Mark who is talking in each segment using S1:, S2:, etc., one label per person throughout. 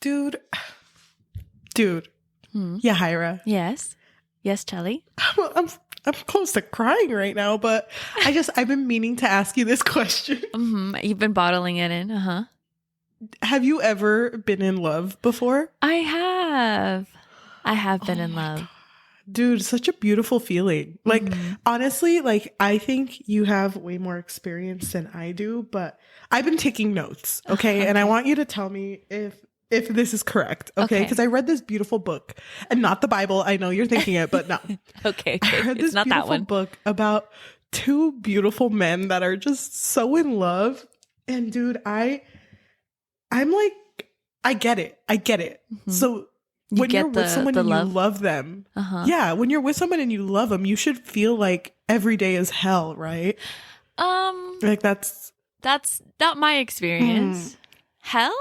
S1: Dude. Yajaira.
S2: Yes, Cheli.
S1: I'm close to crying right now, but I've been meaning to ask you this question.
S2: You've been bottling it in.
S1: Have you ever been in love before?
S2: I have been in love.
S1: God. Dude, such a beautiful feeling. Like, honestly, like, I think you have way more experience than I do, but I've been taking notes, okay? And I want you to tell me if this is correct, okay? Because I read this beautiful book, and not the Bible. I know you're thinking it, but no.
S2: Okay.
S1: I read this
S2: It's not that one.
S1: book about two beautiful men that are just so in love. And dude, I'm like, I get it. So when you're with someone and you love them, yeah, when you're with someone and you love them, you should feel like every day is hell, right? Like that's
S2: not my experience. Hell?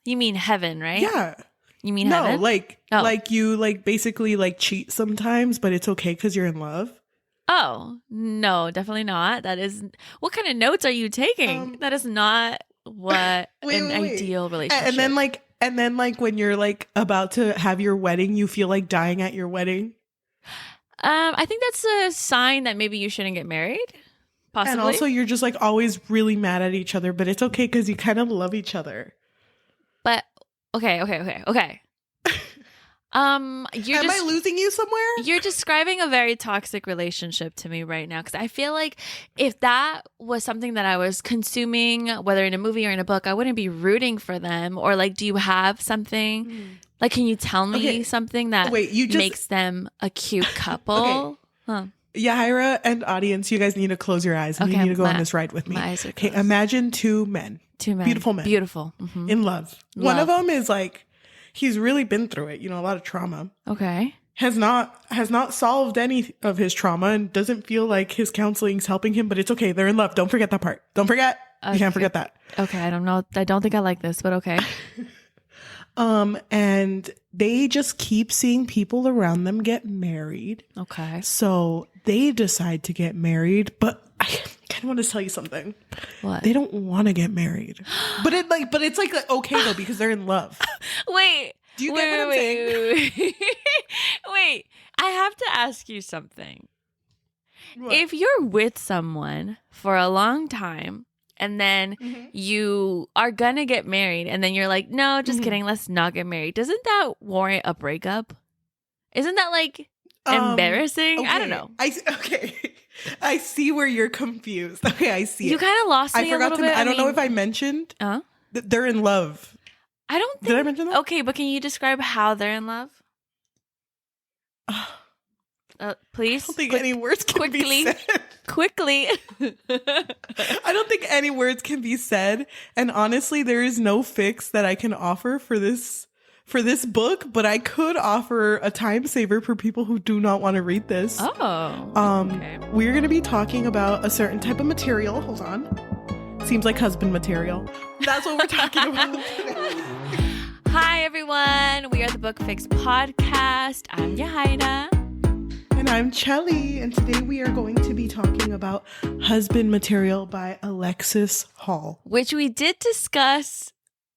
S2: You mean heaven, right?
S1: Yeah.
S2: You mean heaven?
S1: No, like you like basically like cheat sometimes, but it's okay because you're in love.
S2: Oh, no, definitely not. That is, what kind of notes are you taking? That is not what ideal relationship.
S1: And then like when you're like about to have your wedding, you feel like dying at your wedding.
S2: I think that's a sign that maybe you shouldn't get married. Possibly.
S1: And also you're just like always really mad at each other, but it's okay because you kind of love each other.
S2: But okay. Am I losing you somewhere? You're describing a very toxic relationship to me right now, because I feel like if that was something that I was consuming, whether in a movie or in a book, I wouldn't be rooting for them. Or like, do you have something? Like, can you tell me something that makes them a cute couple?
S1: Yajaira and audience, you guys need to close your eyes and you need to go on this ride with me.
S2: My eyes are closed.
S1: Okay, imagine two men. Beautiful men.
S2: Beautiful.
S1: In love. One of them is like, he's really been through it, a lot of trauma.
S2: Okay.
S1: Has not solved any of his trauma and doesn't feel like his counseling's helping him, but it's okay. They're in love. Don't forget that part. Don't forget. Okay. You can't forget that.
S2: Okay, I don't know. I don't think I like this, but okay.
S1: And they just keep seeing people around them get married. Okay. So they decide to get married, but I kind of want to tell you something.
S2: What?
S1: They don't want to get married. But it's like okay though, because they're in love.
S2: Wait.
S1: Do you get what I'm saying?
S2: Wait. I have to ask you something.
S1: What?
S2: If you're with someone for a long time and then you are gonna get married and then you're like, no, just kidding, let's not get married, doesn't that warrant a breakup? Isn't that like embarrassing?
S1: Okay.
S2: I don't know.
S1: I see where you're confused. Okay, I see.
S2: You kind of lost me
S1: I forgot
S2: a little bit.
S1: I don't know if I mentioned that they're in love.
S2: I don't think.
S1: Did I mention that?
S2: Okay, but can you describe how they're in love? Please.
S1: I don't think any words can be said.
S2: Quickly.
S1: I don't think any words can be said. And honestly, there is no fix that I can offer for this book, but I could offer a time saver for people who do not want to read this.
S2: Okay.
S1: We're going to be talking about a certain type of material. Hold on. Seems like husband material. That's what we're talking about today.
S2: Hi, everyone. We are the Book Fix Podcast. I'm Yajaira.
S1: And I'm Cheli. And today we are going to be talking about Husband Material by Alexis Hall.
S2: Which we did discuss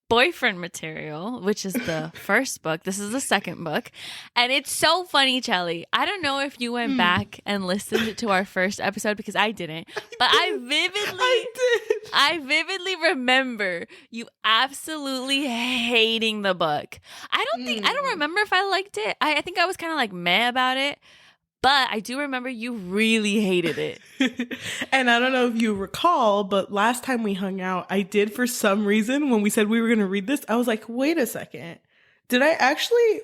S2: Boyfriend Material, which is the first book. This is the second book. And it's so funny, Cheli. I don't know if you went back and listened to our first episode, because I didn't. But I vividly remember you absolutely hating the book. I don't remember if I liked it. I think I was kind of like meh about it. But I do remember you really hated it.
S1: And I don't know if you recall, but last time we hung out, I did, for some reason, when we said we were going to read this, I was like, wait a second. Did I actually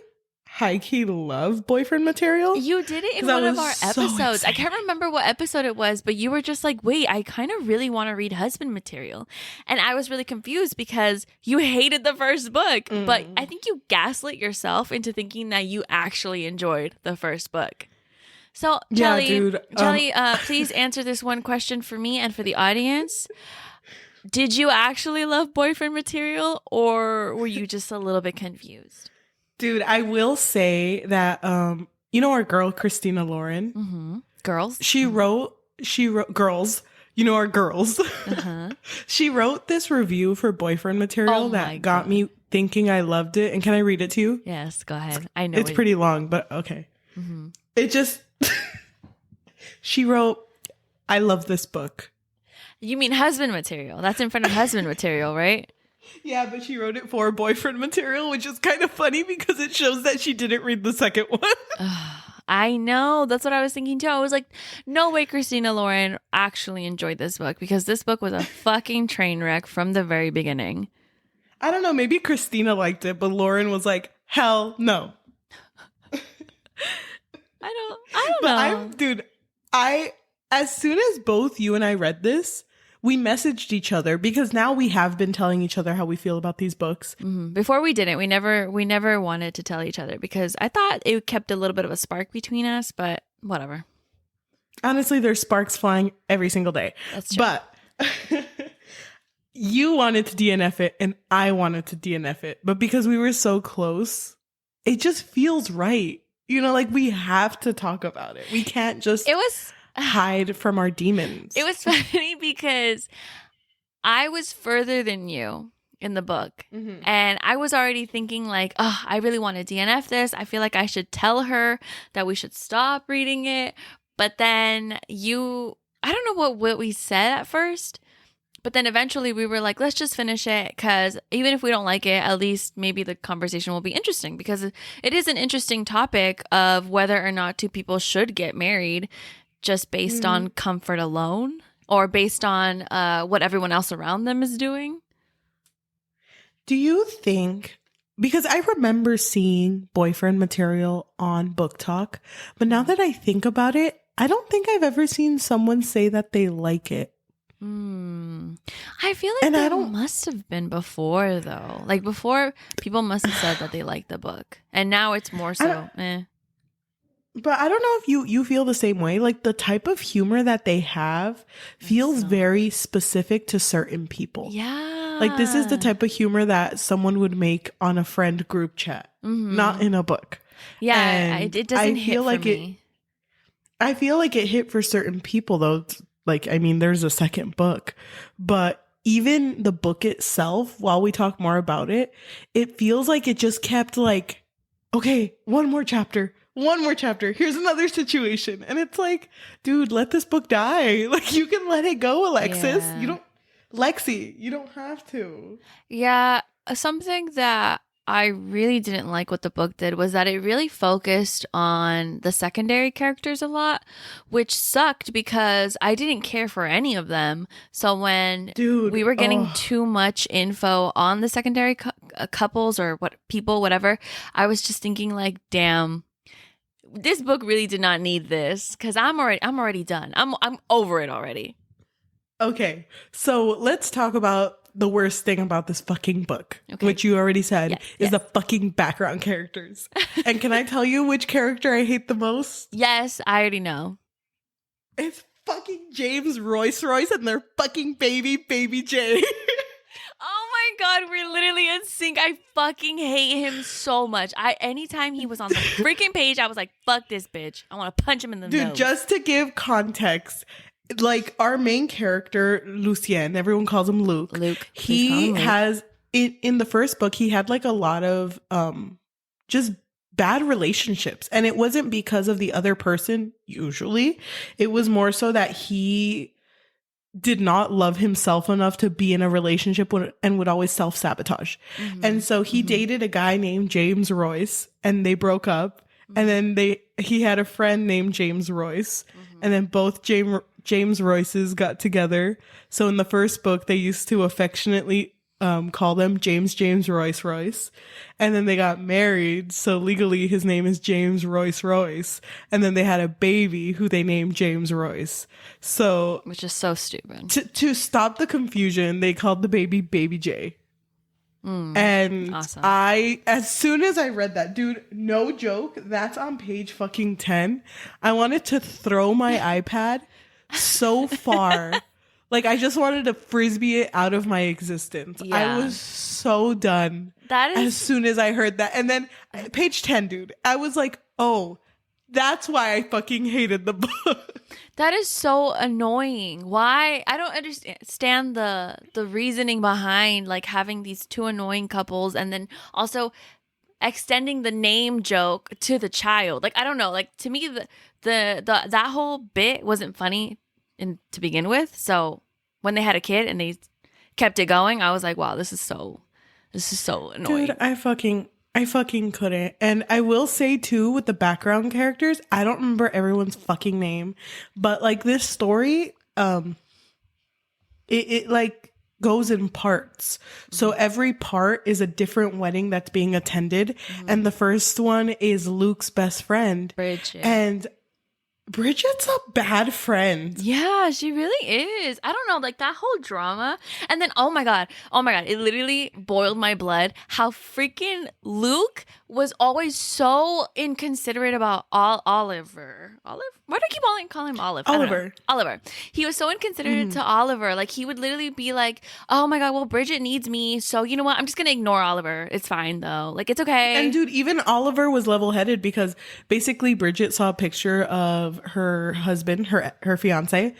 S1: high-key love Boyfriend Material?
S2: You did it in one of our episodes. I can't remember what episode it was, but you were just like, wait, I kind of really want to read Husband Material. And I was really confused because you hated the first book. But I think you gaslit yourself into thinking that you actually enjoyed the first book. So, Cheli, please answer this one question for me and for the audience. Did you actually love Boyfriend Material, or were you just a little bit confused?
S1: Dude, I will say that, our girl, Christina Lauren.
S2: Mm-hmm. Girls?
S1: She wrote, girls. Our girls. She wrote this review for Boyfriend Material that got me thinking I loved it. And can I read it to you?
S2: Yes, go ahead. I know
S1: it's pretty long, but okay.
S2: Mm-hmm.
S1: It just, she wrote, I love this book.
S2: You mean husband material. That's in front of husband material, right?
S1: Yeah, but she wrote it for boyfriend material, which is kind of funny because it shows that she didn't read the second one.
S2: I know. That's what I was thinking too. I was like, no way Christina Lauren actually enjoyed this book, because this book was a fucking train wreck from the very beginning.
S1: I don't know. Maybe Christina liked it, but Lauren was like, hell no.
S2: I don't know.
S1: As soon as both you and I read this, we messaged each other because now we have been telling each other how we feel about these books.
S2: Mm-hmm. Before we didn't. We never wanted to tell each other because I thought it kept a little bit of a spark between us, but whatever.
S1: Honestly, there's sparks flying every single day.
S2: That's true.
S1: But you wanted to DNF it and I wanted to DNF it. But because we were so close, it just feels right. You know, like we have to talk about it. We can't just hide from our demons.
S2: It was funny because I was further than you in the book. Mm-hmm. And I was already thinking like, oh, I really want to DNF this. I feel like I should tell her that we should stop reading it. But then I don't know what we said at first. But then eventually we were like, let's just finish it, because even if we don't like it, at least maybe the conversation will be interesting, because it is an interesting topic of whether or not two people should get married just based on comfort alone, or based on what everyone else around them is doing.
S1: Do you think, because I remember seeing boyfriend material on Book Talk, but now that I think about it, I don't think I've ever seen someone say that they like it.
S2: I feel like that must have been before, though. Like before, people must have said that they liked the book, and now it's more so.
S1: But I don't know if you feel the same way. Like the type of humor that they have feels very specific to certain people.
S2: Yeah,
S1: like this is the type of humor that someone would make on a friend group chat, not in a book.
S2: Yeah, and it doesn't hit for me.
S1: I feel like it hit for certain people, though. Like, I mean, there's a second book, but even the book itself, while we talk more about it, it feels like it just kept like, okay, one more chapter. Here's another situation. And it's like, dude, let this book die. Like, you can let it go, Alexis.
S2: Yeah.
S1: You don't have to.
S2: Yeah. Something that I really didn't like what the book did was that it really focused on the secondary characters a lot, which sucked because I didn't care for any of them. So when we were getting too much info on the secondary couples or whatever, I was just thinking like, damn, this book really did not need this, because I'm already done. I'm over it already.
S1: Okay, so let's talk about the worst thing about this fucking book, which you already said is the fucking background characters. And can I tell you which character I hate the most?
S2: Yes, I already know.
S1: It's fucking James Royce and their fucking baby Jay.
S2: Oh my god, we're literally in sync. I fucking hate him so much. Anytime he was on the freaking page, I was like, fuck this bitch. I want to punch him in the nose.
S1: Dude, just to give context, like our main character, Lucien, everyone calls him Luc. He has in the first book, he had like a lot of just bad relationships. And it wasn't because of the other person, usually. It was more so that he did not love himself enough to be in a relationship and would always self-sabotage. And so he dated a guy named James Royce, and they broke up. And then he had a friend named James Royce. And then both James Royces got together. So in the first book, they used to affectionately call them James Royce. And then they got married. So legally, his name is James Royce. And then they had a baby who they named James Royce. So,
S2: which is so stupid.
S1: To stop the confusion, they called the baby J. And awesome. As soon as I read that, dude, no joke, that's on page fucking 10. I wanted to throw my iPad so far. Like, I just wanted to frisbee it out of my existence. Yeah. I was so done as soon as I heard that. And then page 10, dude, I was like, oh, That's why I fucking hated the book.
S2: That is so annoying. Why? I don't understand the reasoning behind like having these two annoying couples and then also extending the name joke to the child. Like, I don't know. Like, to me, the that whole bit wasn't funny to begin with. So when they had a kid and they kept it going, I was like, wow, this is so annoying.
S1: Dude, I fucking couldn't. And I will say too, with the background characters, I don't remember everyone's fucking name, but like this story, it like goes in parts. So every part is a different wedding that's being attended. And the first one is Luc's best friend,
S2: Bridget.
S1: And Bridget's a bad friend.
S2: Yeah, she really is. I don't know, like that whole drama. And then, oh my God, it literally boiled my blood how freaking Luc was always so inconsiderate about Oliver. Why do I keep calling him Olive? Oliver. He was so inconsiderate to Oliver. Like, he would literally be like, oh my God, well, Bridget needs me. So, you know what? I'm just going to ignore Oliver. It's fine, though. Like, it's okay.
S1: And dude, even Oliver was level-headed because basically Bridget saw a picture of her husband, her fiance,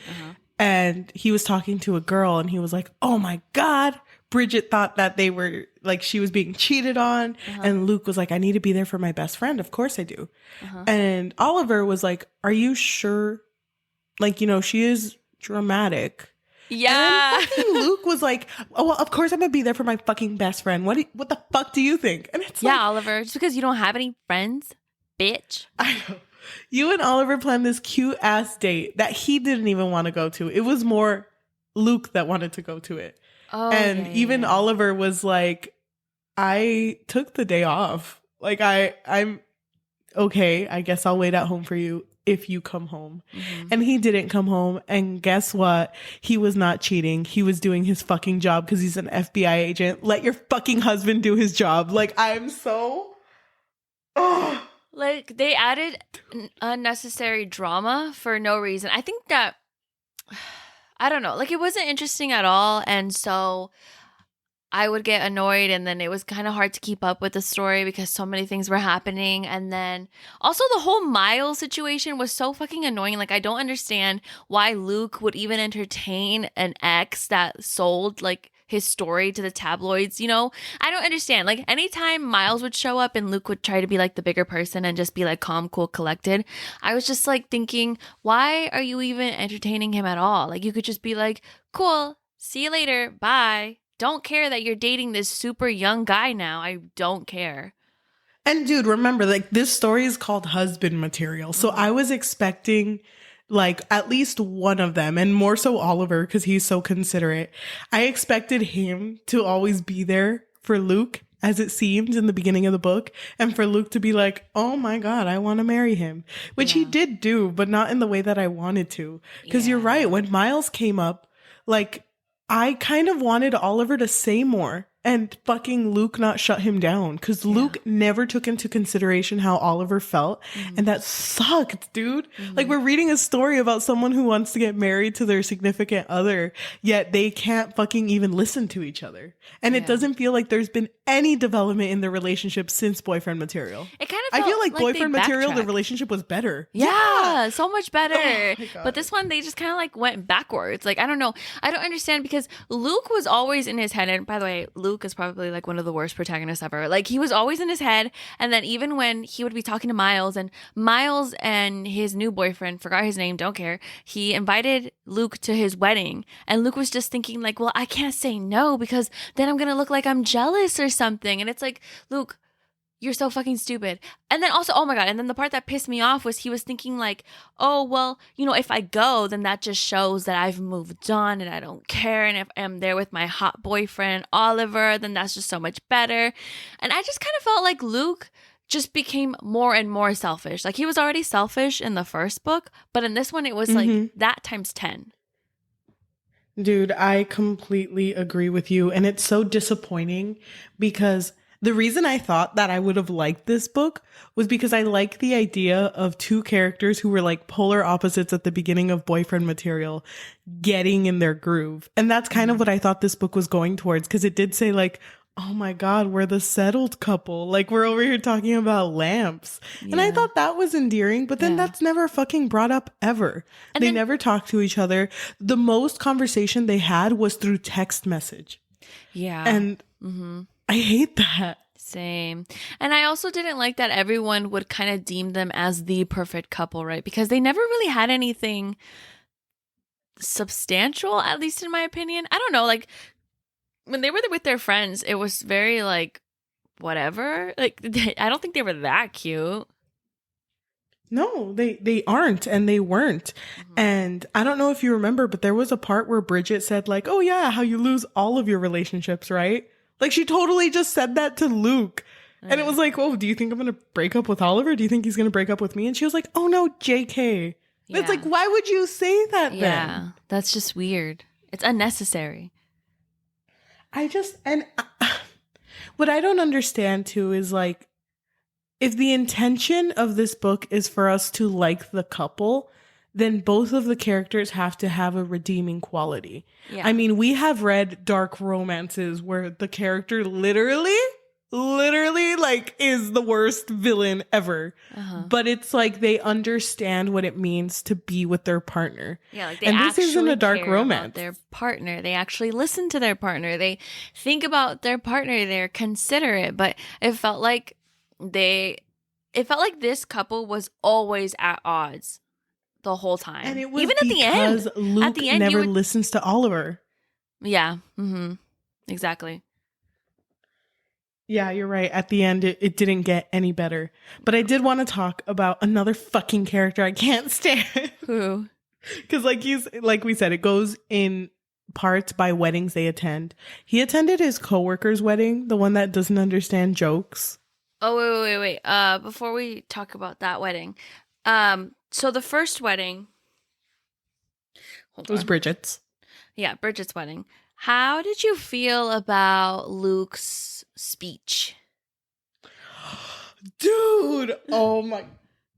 S1: and he was talking to a girl and he was like, oh my God, Bridget thought that they were like, she was being cheated on. And Luc was like, I need to be there for my best friend. Of course I do. And Oliver was like, are you sure? Like, you know, she is dramatic.
S2: Yeah.
S1: And fucking Luc was like, oh, well, of course I'm gonna be there for my fucking best friend. What the fuck do you think? And it's like,
S2: Oliver, just because you don't have any friends, bitch.
S1: I know. You and Oliver planned this cute ass date that he didn't even want to go to. It was more Luc that wanted to go to it.
S2: Oh,
S1: and even Oliver was like, I took the day off. Like, I'm okay. I guess I'll wait at home for you if you come home. And he didn't come home. And guess what? He was not cheating. He was doing his fucking job because he's an FBI agent. Let your fucking husband do his job. Like, I'm so... Oh.
S2: Like, they added unnecessary drama for no reason. I think that, I don't know, like, it wasn't interesting at all. And so I would get annoyed, and then it was kind of hard to keep up with the story because so many things were happening. And then also the whole Miles situation was so fucking annoying. Like, I don't understand why Luc would even entertain an ex that sold, like, his story to the tabloids, you know? I don't understand. Like, anytime Miles would show up and Luc would try to be like the bigger person and just be like calm, cool, collected, I was just like thinking, why are you even entertaining him at all? Like, you could just be like, cool, see you later, bye. Don't care that you're dating this super young guy now. I don't care.
S1: And dude, remember, like, this story is called husband material. So I was expecting like at least one of them, and more so Oliver because he's so considerate. I expected him to always be there for Luc, as it seemed in the beginning of the book, and for Luc to be like, oh my God, I want to marry him, which he did do, but not in the way that I wanted to. Because you're right, when Miles came up, like, I kind of wanted Oliver to say more and fucking Luc not shut him down, because Luc never took into consideration how Oliver felt. And that sucked, dude. Like, we're reading a story about someone who wants to get married to their significant other, yet they can't fucking even listen to each other. And it doesn't feel like there's been any development in the relationship since boyfriend material.
S2: It kind of
S1: I feel like boyfriend material, the relationship was better.
S2: Yeah, so much better.
S1: Oh,
S2: but this one, they just kind of like went backwards. Like, I don't know. I don't understand, because Luc was always in his head. And by the way, Luc is probably like one of the worst protagonists ever. Like, he was always in his head. And then even when he would be talking to Miles and his new boyfriend, forgot his name, don't care, he invited Luc to his wedding. And Luc was just thinking like, well, I can't say no because then I'm going to look like I'm jealous or something. And it's like, Luc, you're so fucking stupid. And then also, oh my God, and then the part that pissed me off was he was thinking like, oh, well, you know, if I go, then that just shows that I've moved on and I don't care. And if I'm there with my hot boyfriend, Oliver, then that's just so much better. And I just kind of felt like Luc just became more and more selfish. Like, he was already selfish in the first book, but in this one, it was like that times 10.
S1: Dude, I completely agree with you. And it's so disappointing because the reason I thought that I would have liked this book was because I like the idea of two characters who were like polar opposites at the beginning of boyfriend material getting in their groove. And that's kind of what I thought this book was going towards, because it did say like oh my God, we're the settled couple. Like, we're over here talking about lamps. Yeah. And I thought that was endearing, but then that's never fucking brought up ever. And they never talked to each other. The most conversation they had was through text message.
S2: Yeah.
S1: And I hate that.
S2: Same. And I also didn't like that everyone would kind of deem them as the perfect couple, right? Because they never really had anything substantial, at least in my opinion. I don't know, like, when they were with their friends, it was very, like, whatever. Like, I don't think they were that cute.
S1: No, they aren't, and they weren't. And I don't know if you remember, but there was a part where Bridget said, like, oh yeah, how you lose all of your relationships, right? Like, she totally just said that to Luc. And it was like, oh, do you think I'm going to break up with Oliver? Do you think he's going to break up with me? And she was like, oh no, JK. Yeah. It's like, why would you say that then?
S2: Yeah, that's just weird. It's unnecessary.
S1: What I don't understand too is, like, if the intention of this book is for us to like the couple, then both of the characters have to have a redeeming quality. Yeah. I mean, we have read dark romances where the character literally like is the worst villain ever. But it's like they understand what it means to be with their partner.
S2: Yeah, like this isn't a dark romance. Their partner, they actually listen to their partner. They think about their partner. They're considerate. But it felt like this couple was always at odds the whole time. And it was even at the end.
S1: Because Luc never listens to Oliver.
S2: Yeah. Exactly.
S1: Yeah, you're right. At the end, it didn't get any better. But I did want to talk about another fucking character I can't stand.
S2: Who?
S1: Because like we said, it goes in parts by weddings they attend. He attended his coworker's wedding, the one that doesn't understand jokes.
S2: Oh, wait. Before we talk about that wedding. So the first wedding.
S1: It was Bridget's.
S2: Yeah, Bridget's wedding. How did you feel about Luc's speech?
S1: Dude, oh my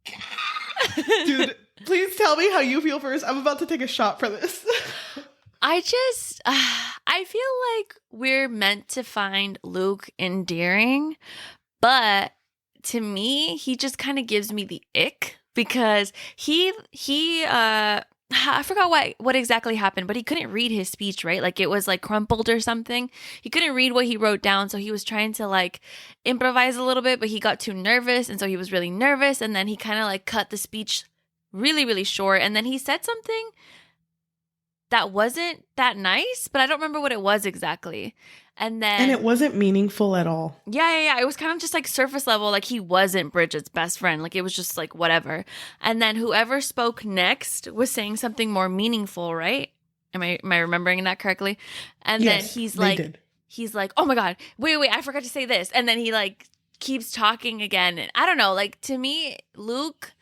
S1: God. Dude, please tell me how you feel first. I'm about to take a shot for this.
S2: I feel like we're meant to find Luc endearing, but to me, he just kind of gives me the ick because he I forgot what exactly happened, but he couldn't read his speech, right? Like it was like crumpled or something. He couldn't read what he wrote down, so he was trying to like improvise a little bit, but he got too nervous, and so he was really nervous, and then he kind of like cut the speech really, really short, and then he said something that wasn't that nice, but I don't remember what it was exactly. And
S1: it wasn't meaningful at all.
S2: Yeah. It was kind of just like surface level. Like he wasn't Bridget's best friend. Like it was just like whatever. And then whoever spoke next was saying something more meaningful, right? Am I remembering that correctly? And yes, then he's like, oh my God, wait, I forgot to say this. And then he like keeps talking again. And I don't know, like to me, Luc,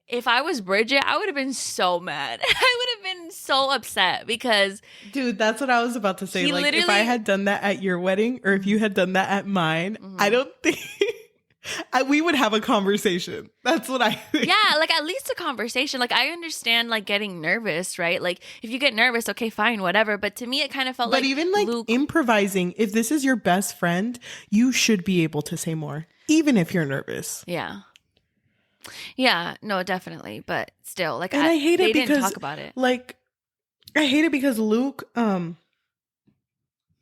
S2: if I was Bridget, I would have been so mad. I would have been so upset because...
S1: Dude, that's what I was about to say. Like, if I had done that at your wedding or if you had done that at mine, I don't think... we would have a conversation. That's what I think.
S2: Yeah, like at least a conversation. Like I understand like getting nervous, right? Like if you get nervous, okay, fine, whatever. But to me, it kind of felt like...
S1: But even like Luc... improvising, if this is your best friend, you should be able to say more, even if you're nervous.
S2: Yeah, no, definitely, but still, like,
S1: and I hate it because
S2: didn't talk about it.
S1: Like, I hate it because Luc,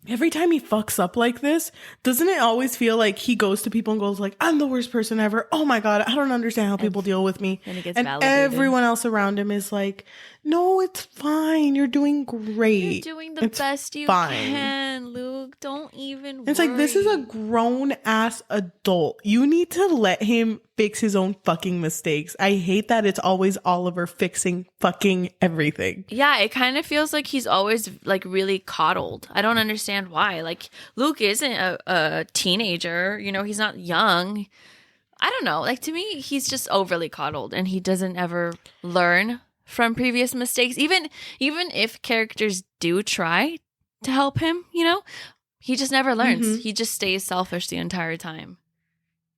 S1: every time he fucks up like this, doesn't it always feel like he goes to people and goes like, I'm the worst person ever. Oh my God, I don't understand how people deal with me.
S2: And,
S1: and everyone else around him is like, no, it's fine. You're doing great.
S2: You're doing the best you can, Luc. Don't even
S1: It's like, this is a grown ass adult. You need to let him fix his own fucking mistakes. I hate that it's always Oliver fixing fucking everything.
S2: Yeah, it kind of feels like he's always like really coddled. I don't understand why. Like Luc isn't a teenager, you know, he's not young. I don't know. Like to me, he's just overly coddled and he doesn't ever learn from previous mistakes. Even if characters do try to help him, you know, he just never learns. He just stays selfish the entire time.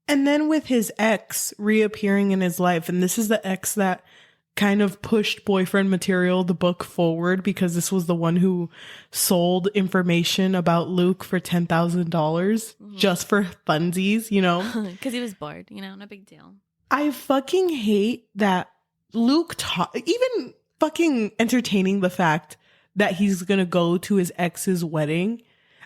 S1: And then with his ex reappearing in his life, and this is the ex that kind of pushed boyfriend material, the book, forward because this was the one who sold information about Luc for $10,000 just for funsies, you know?
S2: Because he was bored, you know, no big deal.
S1: I fucking hate that Luc even fucking entertaining the fact that he's gonna go to his ex's wedding.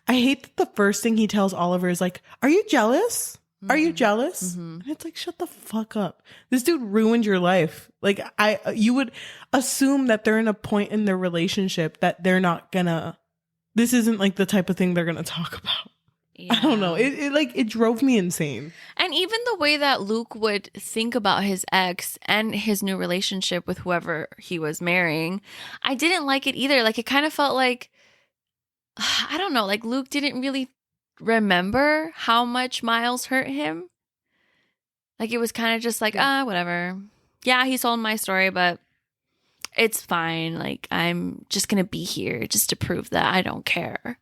S1: I hate that the first thing he tells Oliver is like, "Are you jealous? Are you jealous?" And it's like, shut the fuck up. This dude ruined your life. Like, you would assume that they're in a point in their relationship that they're not gonna, this isn't like the type of thing they're gonna talk about. Yeah. I don't know. It drove me insane.
S2: And even the way that Luc would think about his ex and his new relationship with whoever he was marrying, I didn't like it either. Like, it kind of felt like, I don't know, like Luc didn't really remember how much Miles hurt him. Like, it was kind of just like, whatever. Yeah, he sold my story, but it's fine. Like, I'm just gonna be here just to prove that I don't care.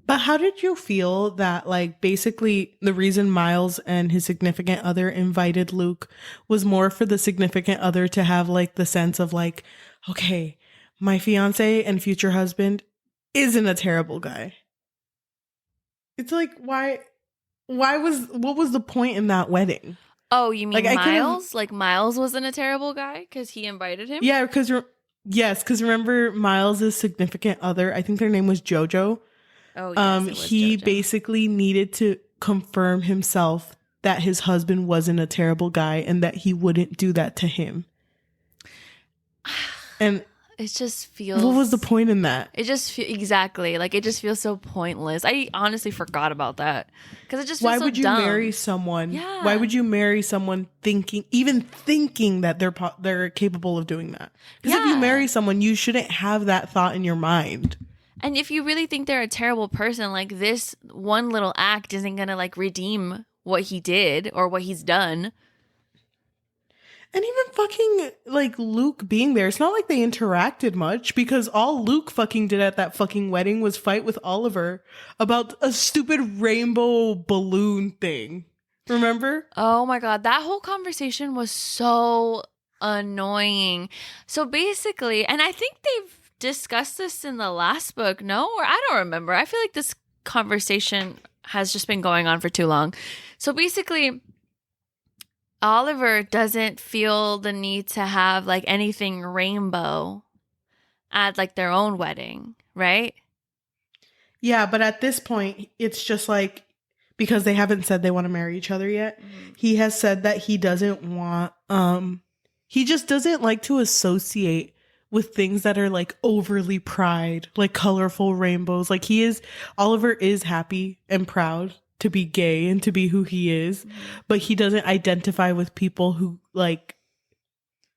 S1: But how did you feel that, like, basically the reason Miles and his significant other invited Luc was more for the significant other to have, like, the sense of, like, okay, my fiance and future husband isn't a terrible guy. It's like, what was the point in that wedding?
S2: Oh, you mean like, Miles? Like, Miles wasn't a terrible guy because he invited him?
S1: Yeah, because remember Miles' significant other, I think their name was JoJo.
S2: Oh, yes,
S1: he
S2: JoJo.
S1: basically needed to confirm himself that his husband wasn't a terrible guy and that he wouldn't do that to him. And
S2: it just feels...
S1: What was the point in that?
S2: It just exactly. Like, it just feels so pointless. I honestly forgot about that. Because it just feels so dumb.
S1: Why would you marry someone?
S2: Yeah.
S1: Why would you marry someone thinking that they're capable of doing that? Because if you marry someone, you shouldn't have that thought in your mind.
S2: And if you really think they're a terrible person, like, this one little act isn't going to, like, redeem what he did or what he's done.
S1: And even fucking, like, Luc being there, it's not like they interacted much because all Luc fucking did at that fucking wedding was fight with Oliver about a stupid rainbow balloon thing. Remember?
S2: Oh my God. That whole conversation was so annoying. So basically, and I think they've discussed this in the last book, no? Or I don't remember. I feel like this conversation has just been going on for too long. So basically, Oliver doesn't feel the need to have, like, anything rainbow at, like, their own wedding, right?
S1: Yeah, but at this point, it's just like, because they haven't said they want to marry each other yet, he has said that he doesn't want, he just doesn't like to associate with things that are, like, overly pride, like colorful rainbows. Like, Oliver is happy and proud to be gay and to be who he is, but he doesn't identify with people who, like,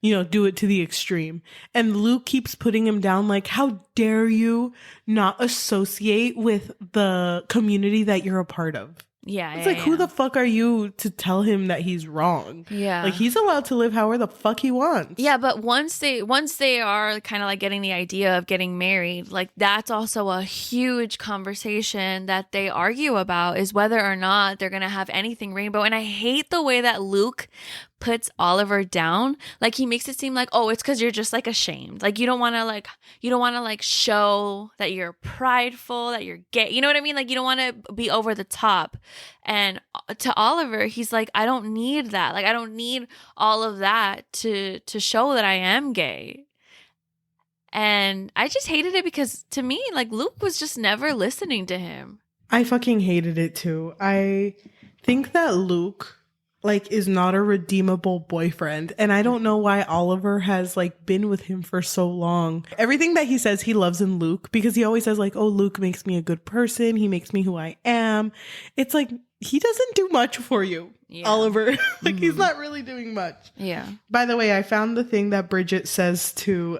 S1: you know, do it to the extreme. And Luc keeps putting him down, like, how dare you not associate with the community that you're a part of?
S2: Yeah.
S1: It's like, who the fuck are you to tell him that he's wrong?
S2: Yeah.
S1: Like, he's allowed to live however the fuck he wants.
S2: Yeah, but once they are kind of, like, getting the idea of getting married, like, that's also a huge conversation that they argue about, is whether or not they're going to have anything rainbow. And I hate the way that Luc puts Oliver down. Like, he makes it seem like, oh, it's because you're just, like, ashamed. Like, you don't want to show that you're prideful, that you're gay. You know what I mean? Like, you don't want to be over the top. And to Oliver, he's like, I don't need that. Like, I don't need all of that to show that I am gay. And I just hated it because, to me, like, Luc was just never listening to him.
S1: I fucking hated it too. I think that Luc, like, is not a redeemable boyfriend. And I don't know why Oliver has, like, been with him for so long. Everything that he says he loves in Luc, because he always says, like, oh, Luc makes me a good person. He makes me who I am. It's like, he doesn't do much for you, Oliver. Like, he's not really doing much.
S2: Yeah.
S1: By the way, I found the thing that Bridget says to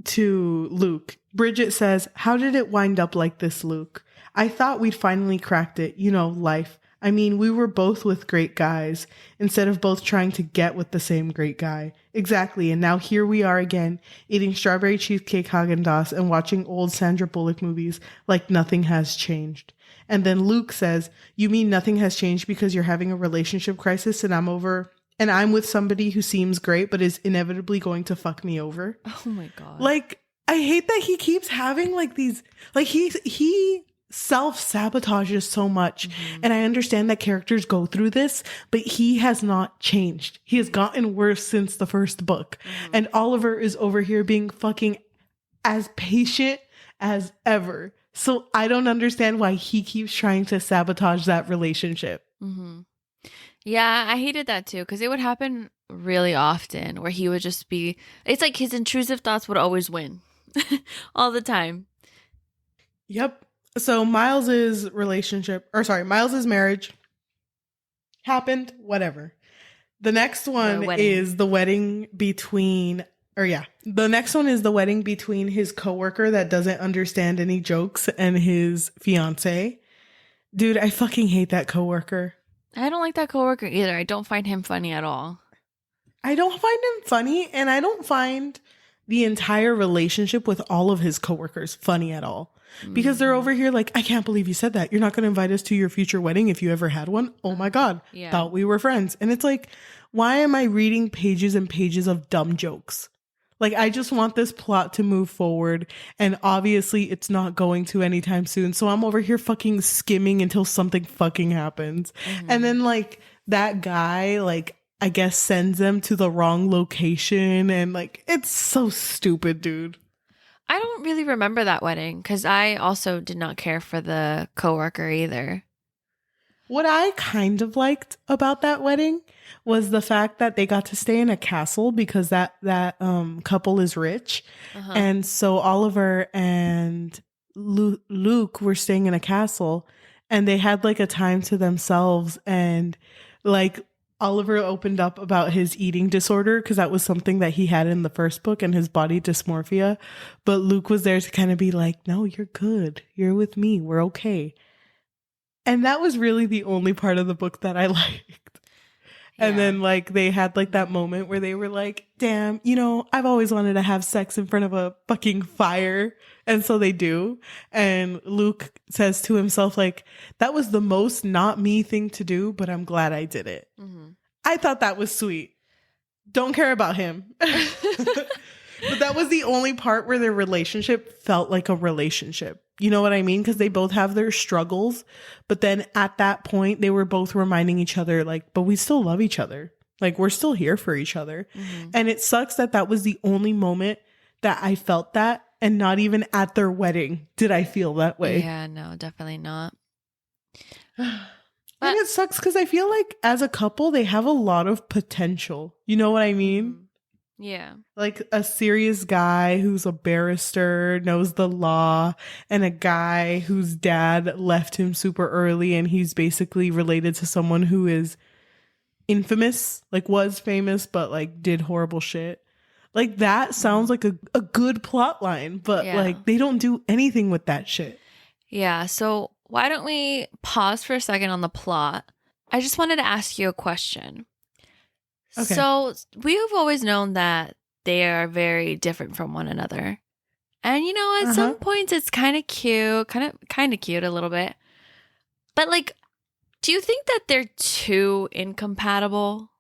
S1: Luc. Bridget says, how did it wind up like this, Luc? I thought we'd finally cracked it. You know, life. I mean, we were both with great guys instead of both trying to get with the same great guy. Exactly. And now here we are again, eating strawberry cheesecake Haagen-Dazs and watching old Sandra Bullock movies like nothing has changed. And then Luc says, you mean nothing has changed because you're having a relationship crisis and I'm over and I'm with somebody who seems great but is inevitably going to fuck me over.
S2: Oh my God.
S1: Like, I hate that he keeps having like these, like he self-sabotages so much. And I understand that characters go through this, but he has not changed. He has gotten worse since the first book. And Oliver is over here being fucking as patient as ever. So I don't understand why he keeps trying to sabotage that relationship.
S2: Yeah, I hated that too, because it would happen really often where he would just be, it's like his intrusive thoughts would always win all the time.
S1: Yep. So Miles's marriage happened, whatever. The next one is the wedding between his coworker that doesn't understand any jokes and his fiance. Dude, I fucking hate that coworker.
S2: I don't like that coworker either. I don't find him funny at all.
S1: I don't find him funny, and I don't find the entire relationship with all of his coworkers funny at all. Because they're over here like, I can't believe you said that. You're not going to invite us to your future wedding if you ever had one. Oh my God. Yeah. Thought we were friends. And it's like, why am I reading pages and pages of dumb jokes? Like, I just want this plot to move forward. And obviously it's not going to anytime soon. So I'm over here fucking skimming until something fucking happens. And then like that guy, like, I guess sends them to the wrong location. And like, it's so stupid, dude.
S2: I don't really remember that wedding because I also did not care for the coworker either.
S1: What I kind of liked about that wedding was the fact that they got to stay in a castle because that couple is rich. And so Oliver and Luc were staying in a castle, and they had like a time to themselves, and like Oliver opened up about his eating disorder because that was something that he had in the first book and his body dysmorphia. But Luc was there to kind of be like, no, you're good. You're with me. We're okay. And that was really the only part of the book that I liked. And then like they had like that moment where they were like, damn, you know, I've always wanted to have sex in front of a fucking fire. And so they do. And Luc says to himself, like, that was the most not me thing to do, but I'm glad I did it. I thought that was sweet. Don't care about him. But that was the only part where their relationship felt like a relationship. You know what I mean? Because they both have their struggles. But then at that point, they were both reminding each other, like, but we still love each other. Like, we're still here for each other. And it sucks that that was the only moment that I felt that. And not even at their wedding did I feel that way.
S2: Yeah, no, definitely not.
S1: And it sucks because I feel like as a couple, they have a lot of potential. You know what I mean?
S2: Yeah.
S1: Like a serious guy who's a barrister, knows the law, and a guy whose dad left him super early, and he's basically related to someone who is infamous, like was famous, but like did horrible shit. Like that sounds like a good plot line, but like they don't do anything with that shit.
S2: Yeah. So why don't we pause for a second on the plot? I just wanted to ask you a question. Okay. So we've always known that they are very different from one another. And, you know, at some points it's kind of cute, kind of cute a little bit. But like, do you think that they're too incompatible?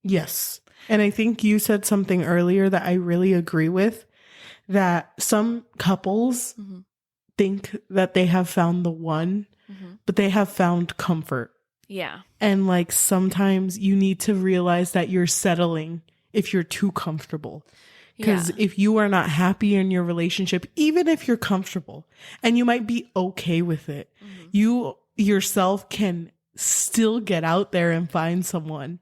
S1: Yes. And I think you said something earlier that I really agree with, that some couples think that they have found the one, but they have found comfort.
S2: Yeah.
S1: And like sometimes you need to realize that you're settling if you're too comfortable. Because if you are not happy in your relationship, even if you're comfortable and you might be okay with it, you yourself can still get out there and find someone.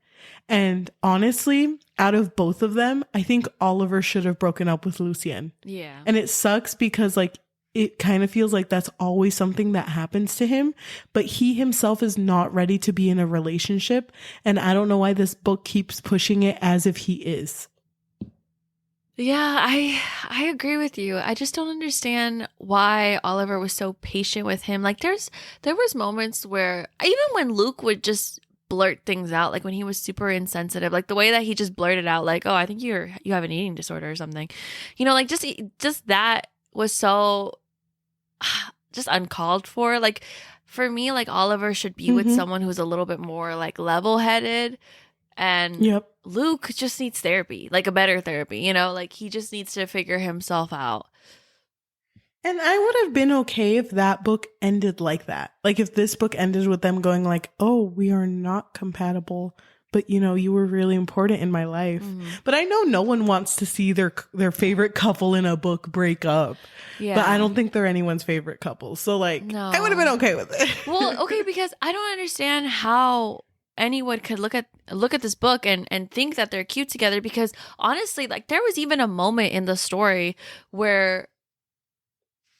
S1: And honestly, out of both of them, I think Oliver should have broken up with Lucien.
S2: Yeah.
S1: And it sucks because like it kind of feels like that's always something that happens to him, but he himself is not ready to be in a relationship. And I don't know why this book keeps pushing it as if he is.
S2: Yeah, I agree with you. I just don't understand why Oliver was so patient with him. Like there was moments where even when Luc would just blurt things out, like when he was super insensitive, like the way that he just blurted out like, "Oh, I think you have an eating disorder or something." You know, like just that was so just uncalled for. Like for me, like Oliver should be with someone who's a little bit more like level-headed, and Luc just needs therapy, like a better therapy, you know, like he just needs to figure himself out.
S1: And I would have been okay if that book ended like that. Like if this book ended with them going like, oh, we are not compatible, but you know, you were really important in my life. But I know no one wants to see their favorite couple in a book break up. Yeah. But I don't think they're anyone's favorite couple. So like, no. I would have been okay with it.
S2: Well, okay, because I don't understand how anyone could look at this book and think that they're cute together, because honestly, like there was even a moment in the story where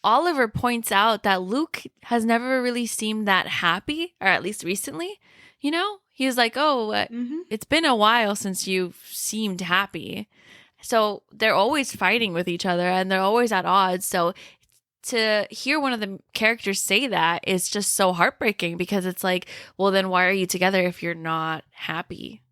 S2: Oliver points out that Luc has never really seemed that happy, or at least recently, you know? He was like, oh, it's been a while since you seemed happy. So they're always fighting with each other and they're always at odds. So to hear one of the characters say that is just so heartbreaking, because it's like, well, then why are you together if you're not happy?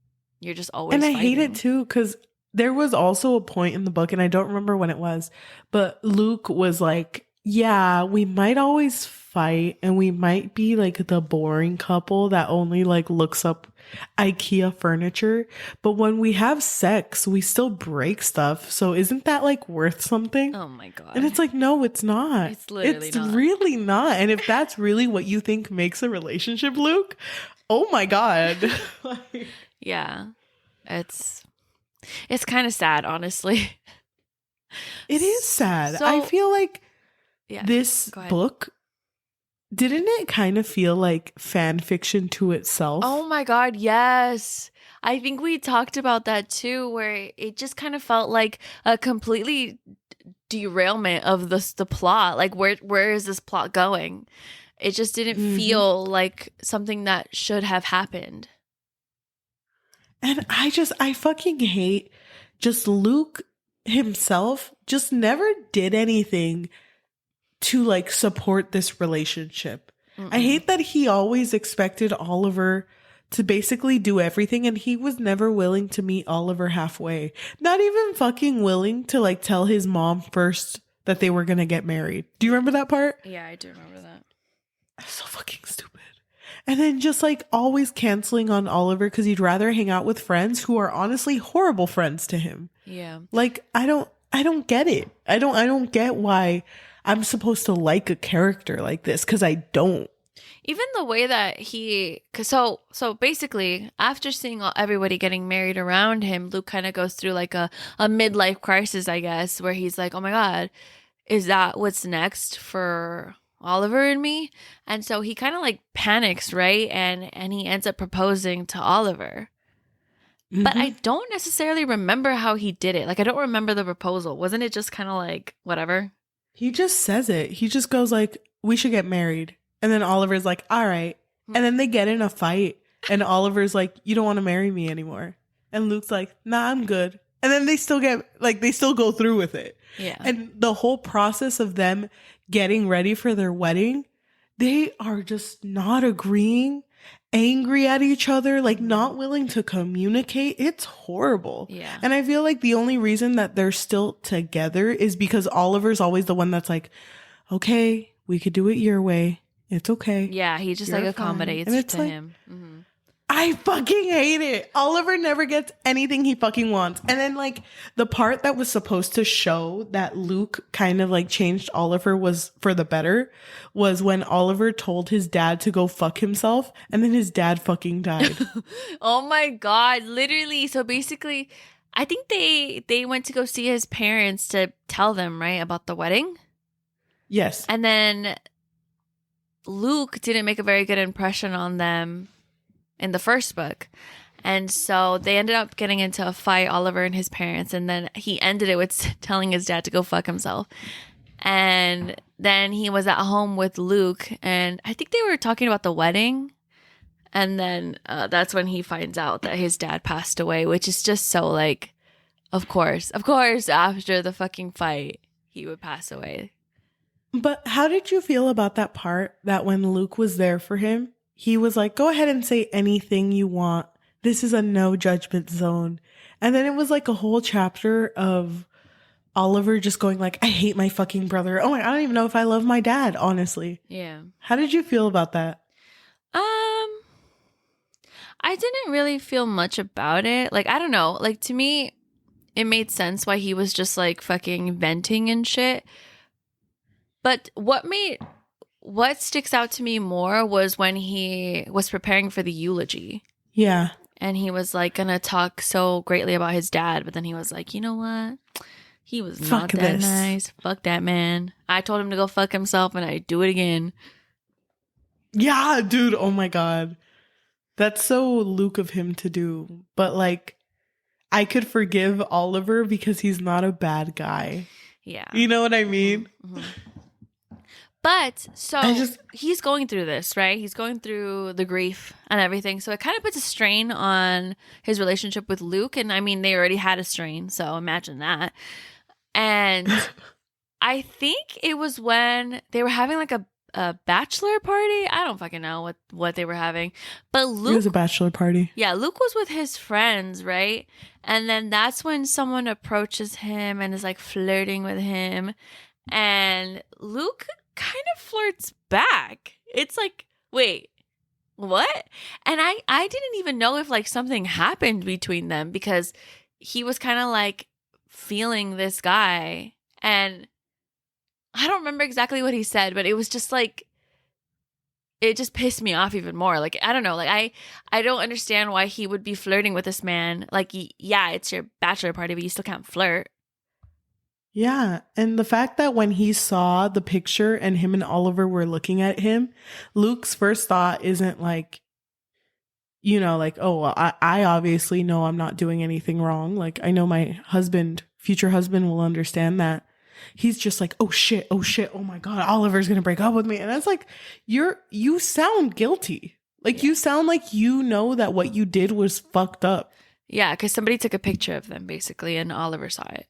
S2: You're just always
S1: And I
S2: fighting.
S1: hate it too, because there was also a point in the book, and I don't remember when it was, but Luc was like, yeah, we might always fight and we might be like the boring couple that only like looks up IKEA furniture, but when we have sex, we still break stuff. So isn't that like worth something?
S2: Oh my God.
S1: And it's like, no, it's not.
S2: It's literally not.
S1: Really not. And if that's really what you think makes a relationship, Luc, oh my God.
S2: Yeah. It's kind of sad, honestly.
S1: It is sad. So, I feel like this book, didn't it kind of feel like fan fiction to itself?
S2: Oh my God, yes. I think we talked about that too, where it just kind of felt like a completely derailment of the plot. Like where is this plot going? It just didn't feel like something that should have happened.
S1: And I fucking hate just Luc himself just never did anything to like support this relationship. I hate that he always expected Oliver to basically do everything, and he was never willing to meet Oliver halfway. Not even fucking willing to like tell his mom first that they were gonna get married. Do you remember that part?
S2: Yeah, I do remember that.
S1: That's so fucking stupid. And then just like always canceling on Oliver because he'd rather hang out with friends who are honestly horrible friends to him. Yeah. Like I don't get it. I don't get why I'm supposed to like a character like this, because I don't.
S2: Even the way that so basically, after seeing everybody getting married around him, Luc kind of goes through like a midlife crisis, I guess, where he's like, oh my God, is that what's next for Oliver and me? And so he kind of like panics, right? And he ends up proposing to Oliver. But I don't necessarily remember how he did it. Like, I don't remember the proposal. Wasn't it just kind of like, whatever?
S1: He just says it. He just goes like, we should get married. And then Oliver's like, all right. And then they get in a fight. And Oliver's like, you don't want to marry me anymore. And Luc's like, nah, I'm good. And then they still go through with it. Yeah. And the whole process of them getting ready for their wedding, they are just not agreeing, angry at each other, like not willing to communicate. It's horrible. Yeah. And I feel like the only reason that they're still together is because Oliver's always the one that's like, okay, we could do it your way. It's okay.
S2: Yeah, he just like accommodates to like, him.
S1: I fucking hate it. Oliver never gets anything he fucking wants. And then like the part that was supposed to show that Luc kind of like changed Oliver was for the better was when Oliver told his dad to go fuck himself, and then his dad fucking died.
S2: Oh my God, literally. So basically, I think they went to go see his parents to tell them, right, about the wedding.
S1: Yes.
S2: And then Luc didn't make a very good impression on them in the first book. And so they ended up getting into a fight, Oliver and his parents, and then he ended it with telling his dad to go fuck himself. And then he was at home with Luc, and I think they were talking about the wedding. And then that's when he finds out that his dad passed away, which is just so like, of course, after the fucking fight, he would pass away.
S1: But how did you feel about that part that when Luc was there for him, he was like, go ahead and say anything you want. This is a no judgment zone. And then it was like a whole chapter of Oliver just going like, I hate my fucking brother. Oh my, I don't even know if I love my dad, honestly.
S2: Yeah.
S1: How did you feel about that?
S2: I didn't really feel much about it. Like, I don't know. Like, to me, it made sense why he was just like fucking venting and shit. But what sticks out to me more was when he was preparing for the eulogy.
S1: Yeah.
S2: And he was like gonna talk so greatly about his dad, but then he was like, you know what? He was not that nice. Fuck that man. I told him to go fuck himself and I'd do it again.
S1: Yeah, dude. Oh my God. That's so Luc of him to do. But like, I could forgive Oliver because he's not a bad guy.
S2: Yeah.
S1: You know what I mean?
S2: Mm-hmm. But so he's going through this, right? He's going through the grief and everything. So it kind of puts a strain on his relationship with Luc. And I mean, they already had a strain. So imagine that. And I think it was when they were having like a bachelor party. I don't fucking know what they were having. But Luc...
S1: It was a bachelor party.
S2: Yeah, Luc was with his friends, right? And then that's when someone approaches him and is like flirting with him. And Luc kind of flirts back. It's like, wait, what? And I didn't even know if like something happened between them because he was kind of like feeling this guy. And I don't remember exactly what he said, but it was just like, it just pissed me off even more. Like, I don't know. Like, I don't understand why he would be flirting with this man. Like, yeah, it's your bachelor party, but you still can't flirt.
S1: Yeah. And the fact that when he saw the picture and him and Oliver were looking at him, Luc's first thought isn't like, you know, like, oh, well, I obviously know I'm not doing anything wrong. Like, I know my future husband will understand that. He's just like, oh shit, oh my God, Oliver's gonna break up with me. And it's like, you sound guilty. Like, you sound like you know that what you did was fucked up.
S2: Yeah, because somebody took a picture of them, basically, and Oliver saw it.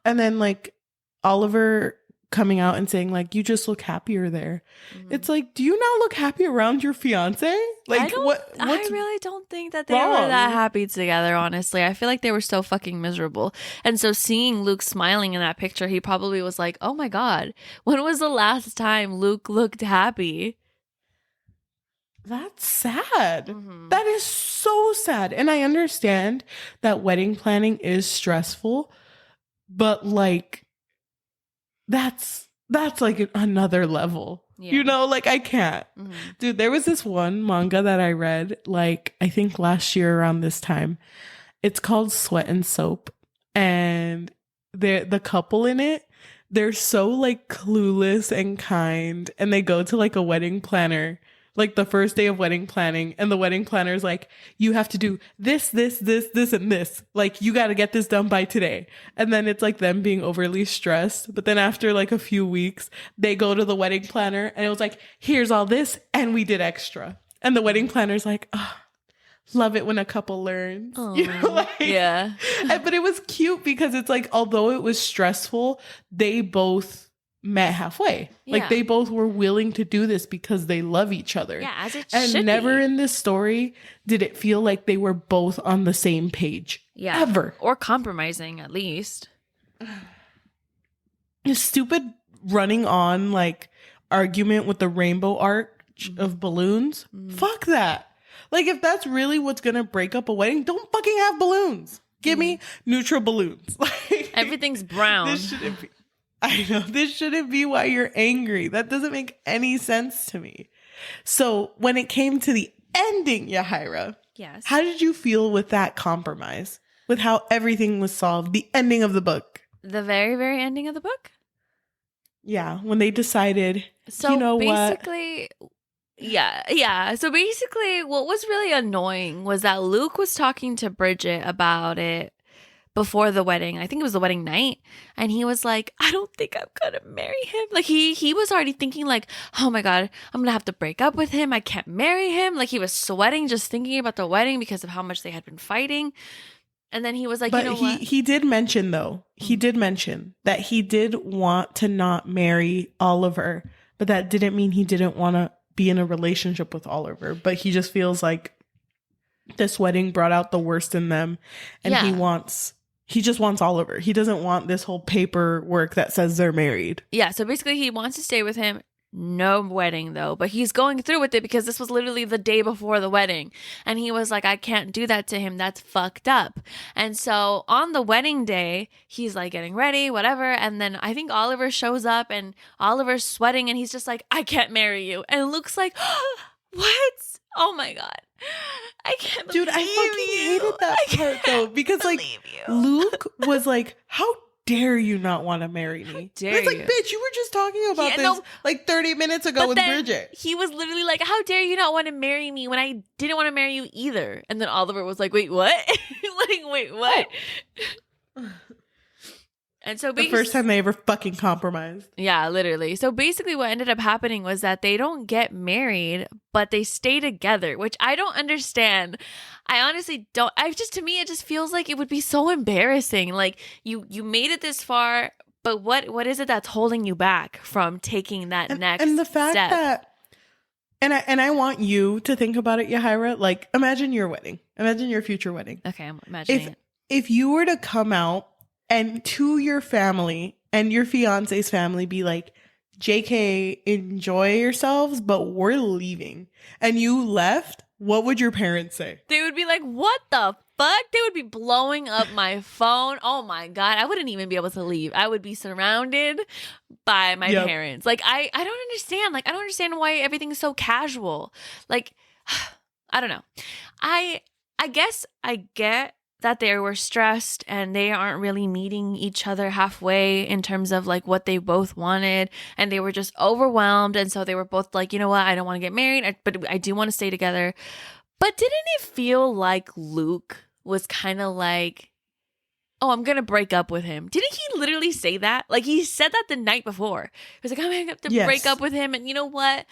S1: And then, like, Oliver coming out and saying, like, you just look happier there. Mm-hmm. It's like, do you not look happy around your fiance? Like,
S2: I really don't think that they were that happy together, honestly. I feel like they were so fucking miserable. And so seeing Luc smiling in that picture, he probably was like, oh my God, when was the last time Luc looked happy?
S1: That's sad. Mm-hmm. That is so sad. And I understand that wedding planning is stressful, but like, that's like another level. Yeah. You know, like, I can't. Mm-hmm. Dude, there was this one manga that I read, like, I think last year around this time. It's called Sweat and Soap. And the couple in it, they're so like clueless and kind. And they go to like a wedding planner, like the first day of wedding planning, and the wedding planner is like, you have to do this, and this. Like, you got to get this done by today. And then it's like them being overly stressed. But then after like a few weeks, they go to the wedding planner and it was like, here's all this, and we did extra. And the wedding planner's like, oh, love it when a couple learns. You know, like,
S2: yeah.
S1: But it was cute because it's like, although it was stressful, they both met halfway. Yeah. Like, they both were willing to do this because they love each other.
S2: Yeah, as it
S1: and
S2: should
S1: never
S2: be.
S1: In this story did it feel like they were both on the same page.
S2: Yeah.
S1: Ever.
S2: Or compromising, at least.
S1: A stupid running on like argument with the rainbow arch of balloons. Fuck that. Like, if that's really what's gonna break up a wedding, don't fucking have balloons. Give me neutral balloons. Like,
S2: everything's brown.
S1: This shouldn't be. I know, this shouldn't be why you're angry. That doesn't make any sense to me. So when it came to the ending, Yajaira,
S2: yes,
S1: how did you feel with that compromise? With how everything was solved, the ending of the book?
S2: The very, very ending of the book?
S1: Yeah, when they decided,
S2: so
S1: you know
S2: basically, what? Yeah. So basically, what was really annoying was that Luc was talking to Bridget about it before the wedding. I think it was the wedding night. And he was like, I don't think I'm gonna marry him. Like, he was already thinking like, oh my God, I'm gonna have to break up with him. I can't marry him. Like, he was sweating just thinking about the wedding because of how much they had been fighting. And then he was like,
S1: but
S2: you know what?
S1: He did mention, though, he did mention that he did want to not marry Oliver, but that didn't mean he didn't want to be in a relationship with Oliver. But he just feels like this wedding brought out the worst in them, and he wants he just wants Oliver. He doesn't want this whole paperwork that says they're married.
S2: Yeah, so basically he wants to stay with him. No wedding though, but he's going through with it because this was literally the day before the wedding. And he was like, I can't do that to him. That's fucked up. And so on the wedding day, he's like getting ready, whatever. And then I think Oliver shows up and Oliver's sweating and he's just like, I can't marry you. And Luke's like, what? Oh my God. I can't believe
S1: Dude, I fucking hated that part though. Because like Luke was like, how dare you not want to marry me?
S2: Dare
S1: it's like,
S2: you?
S1: bitch, you were just talking about this like 30 minutes ago with Bridget.
S2: He was literally like, how dare you not want to marry me when I didn't want to marry you either? And then Oliver was like, wait, what? Like, wait, what? And so
S1: the first time they ever fucking compromised.
S2: Yeah, literally. So basically what ended up happening was that they don't get married, but they stay together, which I don't understand. I honestly don't. To me, it just feels like it would be so embarrassing. Like you made it this far, but what is it that's holding you back from taking that next step?
S1: And the fact that, and I want you to think about it, Yajaira. Like, imagine your wedding. Imagine your future wedding.
S2: Okay, I'm imagining it.
S1: If you were to come out and to your family and your fiance's family be like, JK, enjoy yourselves, but we're leaving. And you left, what would your parents say?
S2: They would be like, what the fuck? They would be blowing up my phone. Oh my God. I wouldn't even be able to leave. I would be surrounded by my parents. Like, I don't understand. Like, I don't understand why everything's so casual. Like, I don't know. I guess I get that they were stressed and they aren't really meeting each other halfway in terms of like what they both wanted, and they were just overwhelmed, and so they were both like, you know what, I don't want to get married, but I do want to stay together. But didn't it feel like Luke was kind of like, oh, I'm gonna break up with him? Didn't he literally say that? Like, he said that the night before. He was like, I'm gonna have to break up with him, and you know what,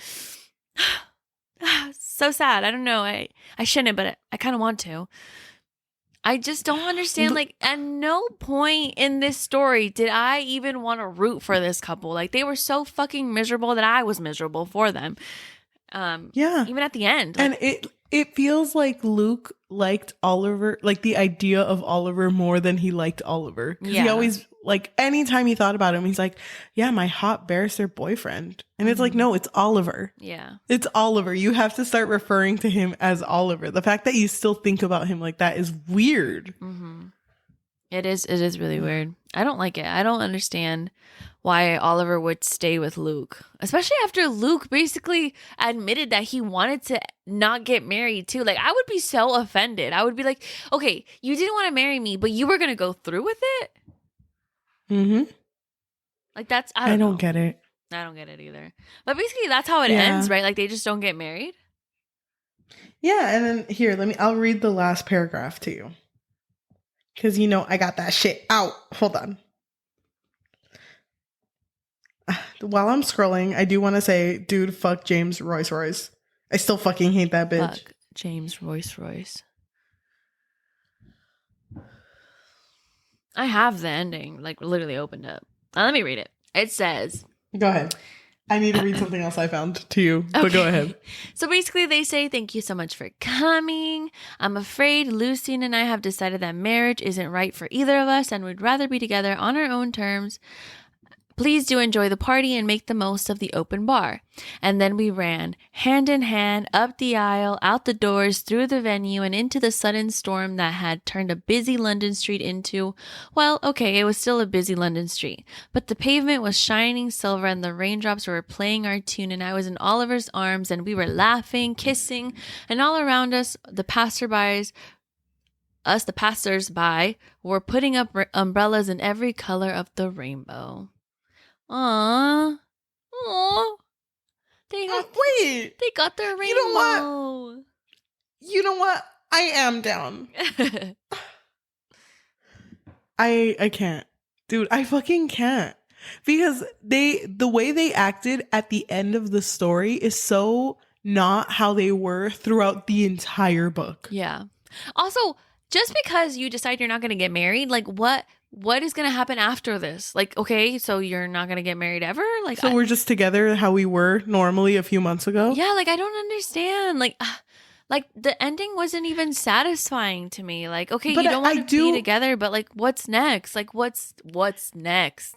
S2: so sad. I don't know, I shouldn't, but I kind of want to. I just don't understand. Like, at no point in this story did I even want to root for this couple. Like, they were so fucking miserable that I was miserable for them. Even at the end.
S1: And it feels like Luke liked Oliver, like the idea of Oliver more than he liked Oliver. Because he always, like, anytime he thought about him, he's like, yeah, my hot barrister boyfriend. And it's like, no, it's Oliver.
S2: Yeah.
S1: It's Oliver. You have to start referring to him as Oliver. The fact that you still think about him like that is weird.
S2: Mm-hmm. It is really weird. I don't like it. I don't understand why Oliver would stay with Luke, especially after Luke basically admitted that he wanted to not get married too. Like, I would be so offended. I would be like, okay, you didn't want to marry me, but you were going to go through with it?
S1: Mm-hmm.
S2: Like, that's,
S1: I don't get it.
S2: I don't get it either. But basically that's how it ends, right? Like, they just don't get married.
S1: Yeah. And then here, I'll read the last paragraph to you. Because, I got that shit out. Hold on. While I'm scrolling, I do want to say, dude, fuck James Royce. I still fucking hate that bitch.
S2: Fuck James Royce. I have the ending, like, literally opened up. Now, let me read it. It says...
S1: Go ahead. I need to read something else I found to you, but go ahead.
S2: So basically they say, thank you so much for coming. I'm afraid Lucien and I have decided that marriage isn't right for either of us and we'd rather be together on our own terms. Please do enjoy the party and make the most of the open bar. And then we ran, hand in hand, up the aisle, out the doors, through the venue, and into the sudden storm that had turned a busy London street into, well, okay, it was still a busy London street. But the pavement was shining silver and the raindrops were playing our tune, and I was in Oliver's arms, and we were laughing, kissing, and all around us, the passersby, were putting up umbrellas in every color of the rainbow. Aww. They got their rainbow.
S1: You know what? I am down. I can't. Dude, I fucking can't. Because the way they acted at the end of the story is so not how they were throughout the entire book.
S2: Yeah. Also, just because you decide you're not going to get married, like, what is going to happen after this? Like, okay, so you're not going to get married ever? Like,
S1: so we're just together how we were normally a few months ago?
S2: Yeah, like, I don't understand. Like, Like, the ending wasn't even satisfying to me. Like, okay,
S1: But
S2: you don't want to be together, but like, what's next? Like, what's next?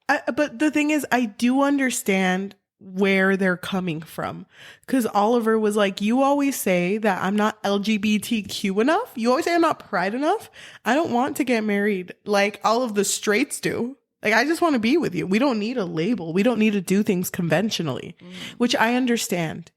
S1: But the thing is, I do understand where they're coming from, because Oliver was like, you always say that I'm not LGBTQ enough. You always say I'm not pride enough. I don't want to get married like all of the straights do. Like, I just want to be with you. We don't need a label. We don't need to do things conventionally, which I understand.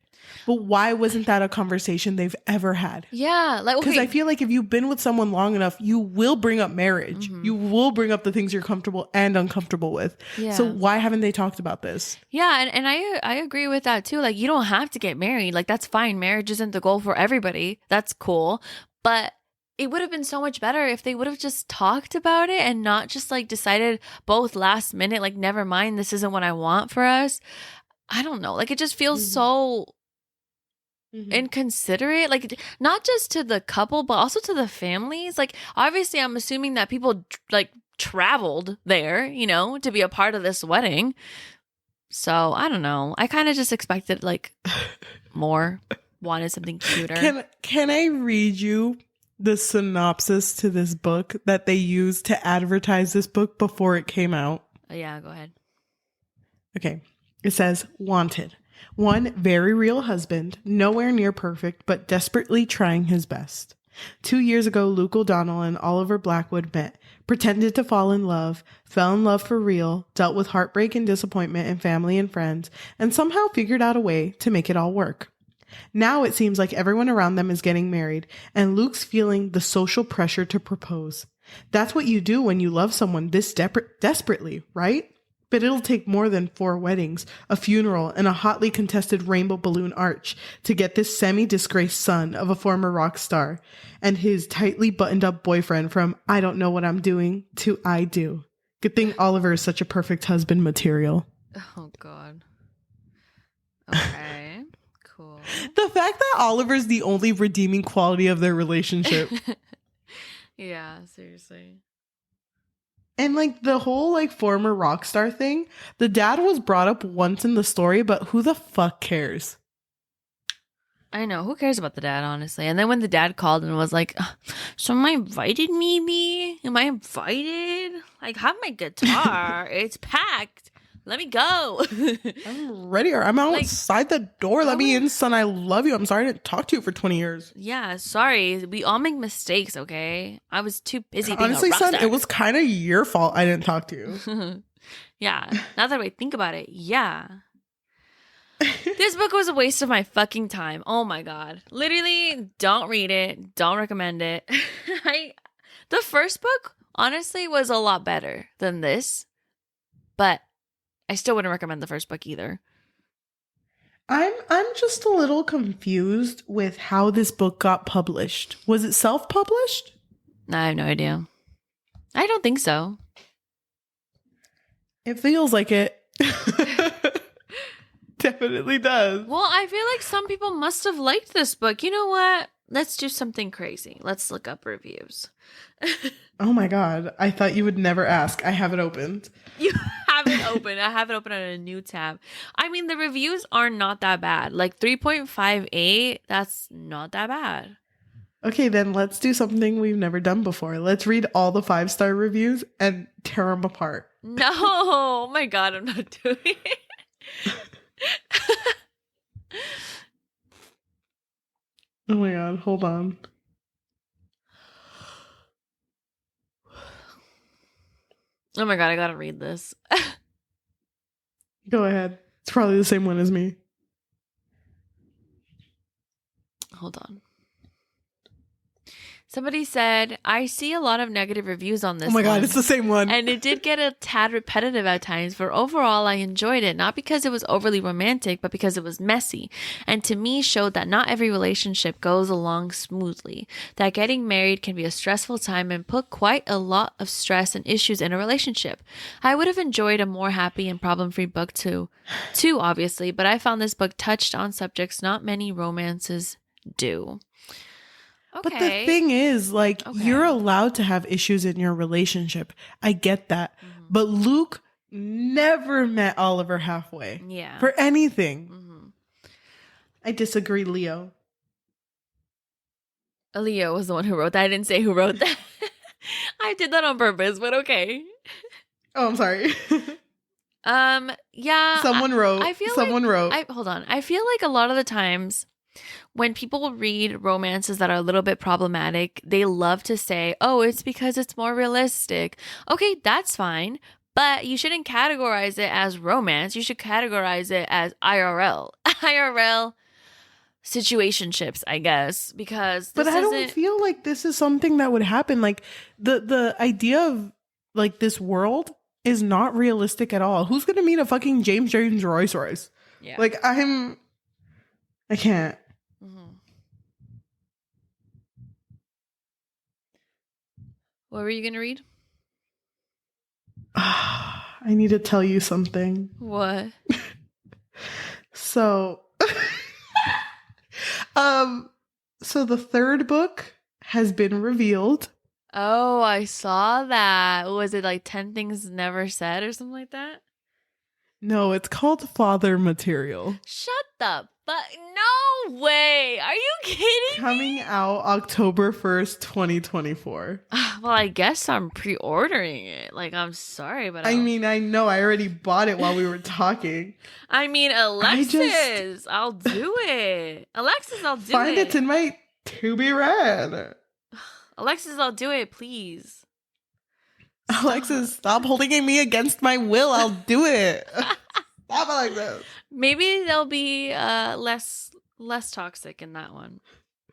S1: But why wasn't that a conversation they've ever had?
S2: Yeah. Like,
S1: because I feel like if you've been with someone long enough, you will bring up marriage. You will bring up the things you're comfortable and uncomfortable with. Yeah. So why haven't they talked about this?
S2: Yeah. And I agree with that too. Like, you don't have to get married. Like, that's fine. Marriage isn't the goal for everybody. That's cool. But it would have been so much better if they would have just talked about it and not just like decided both last minute, like, never mind, this isn't what I want for us. I don't know. Like, it just feels so inconsiderate, like, not just to the couple, but also to the families. Like, obviously, I'm assuming that people like traveled there, you know, to be a part of this wedding. So I don't know. I kind of just expected like more, wanted something cuter.
S1: Can I read you the synopsis to this book that they used to advertise this book before it came out?
S2: Yeah, go ahead.
S1: Okay. It says, wanted. One very real husband, nowhere near perfect, but desperately trying his best. 2 years ago, Luc O'Donnell and Oliver Blackwood met, pretended to fall in love, fell in love for real, dealt with heartbreak and disappointment in family and friends, and somehow figured out a way to make it all work. Now it seems like everyone around them is getting married, and Luc's feeling the social pressure to propose. That's what you do when you love someone this desperately, right? But it'll take more than 4 weddings, a funeral, and a hotly contested rainbow balloon arch to get this semi-disgraced son of a former rock star and his tightly buttoned-up boyfriend from I don't know what I'm doing to I do. Good thing Oliver is such a perfect husband material.
S2: Oh, God. Okay, cool.
S1: The fact that Oliver's the only redeeming quality of their relationship.
S2: Yeah, seriously.
S1: And like the whole like former rock star thing, the dad was brought up once in the story, but who the fuck cares?
S2: I know. Who cares about the dad, honestly? And then when the dad called and was like, so am I invited, maybe? Am I invited? Like, have my guitar. It's packed. Let me go.
S1: I'm ready. Or I'm outside the door. Let me in, son. I love you. I'm sorry I didn't talk to you for 20 years.
S2: Yeah, sorry. We all make mistakes, okay? I was too busy being
S1: honestly,
S2: a rock
S1: son,
S2: star.
S1: It was kind of your fault I didn't talk to you.
S2: Yeah. Now that I think about it, yeah. This book was a waste of my fucking time. Oh my God. Literally, don't read it. Don't recommend it. The first book, honestly, was a lot better than this. But I still wouldn't recommend the first book either.
S1: I'm just a little confused with how this book got published. Was it self-published?
S2: I have no idea. I don't think so.
S1: It feels like it. Definitely does.
S2: Well, I feel like some people must have liked this book. You know what? Let's do something crazy. Let's look up reviews.
S1: Oh my God. I thought you would never ask. I have it opened.
S2: You have it open. I have it open on a new tab. I mean, the reviews are not that bad. Like 3.58, that's not that bad.
S1: Okay, then let's do something we've never done before. Let's read all the 5-star reviews and tear them apart.
S2: No. Oh my God, I'm not doing it.
S1: Oh my God, hold on.
S2: Oh my God, I gotta read this.
S1: Go ahead. It's probably the same one as me.
S2: Hold on. Somebody said, I see a lot of negative reviews on this.
S1: Oh my God, it's the same one.
S2: And it did get a tad repetitive at times, but overall I enjoyed it, not because it was overly romantic, but because it was messy. And to me showed that not every relationship goes along smoothly, that getting married can be a stressful time and put quite a lot of stress and issues in a relationship. I would have enjoyed a more happy and problem-free book too, obviously, but I found this book touched on subjects not many romances do.
S1: Okay. But the thing is, like, you're allowed to have issues in your relationship. I get that. Mm-hmm. But Luc never met Oliver halfway.
S2: Yeah.
S1: For anything. Mm-hmm. I disagree, Leo.
S2: Aaliyah was the one who wrote that. I didn't say who wrote that. I did that on purpose, but okay.
S1: Oh, I'm sorry.
S2: Yeah.
S1: Someone wrote.
S2: Hold on. I feel like a lot of the times when people read romances that are a little bit problematic, they love to say, oh, it's because it's more realistic. Okay, that's fine. But you shouldn't categorize it as romance. You should categorize it as IRL. IRL situationships, I guess, because
S1: but I don't feel like this is something that would happen. Like the idea of like this world is not realistic at all. Who's gonna meet a fucking James Royce?
S2: Yeah.
S1: Like I can't.
S2: Mm-hmm. What were you gonna read?
S1: I need to tell you something.
S2: What?
S1: So so the third book has been revealed.
S2: Oh, I saw that. Was it like 10 Things Never Said or something like that?
S1: No, it's called Father Material.
S2: Shut the fuck. No way. Are you kidding
S1: Coming
S2: me?
S1: out October 1st, 2024.
S2: Well, I guess I'm pre-ordering it. Like, I'm sorry, but
S1: I mean, I know. I already bought it while we were talking.
S2: I mean, Alexis, I'll do it. Alexis, I'll do it.
S1: Find it's in my to be read.
S2: Alexis, I'll do it, please.
S1: Alexis, stop holding me against my will. I'll do it. Stop it like this.
S2: Maybe there'll be less toxic in that one.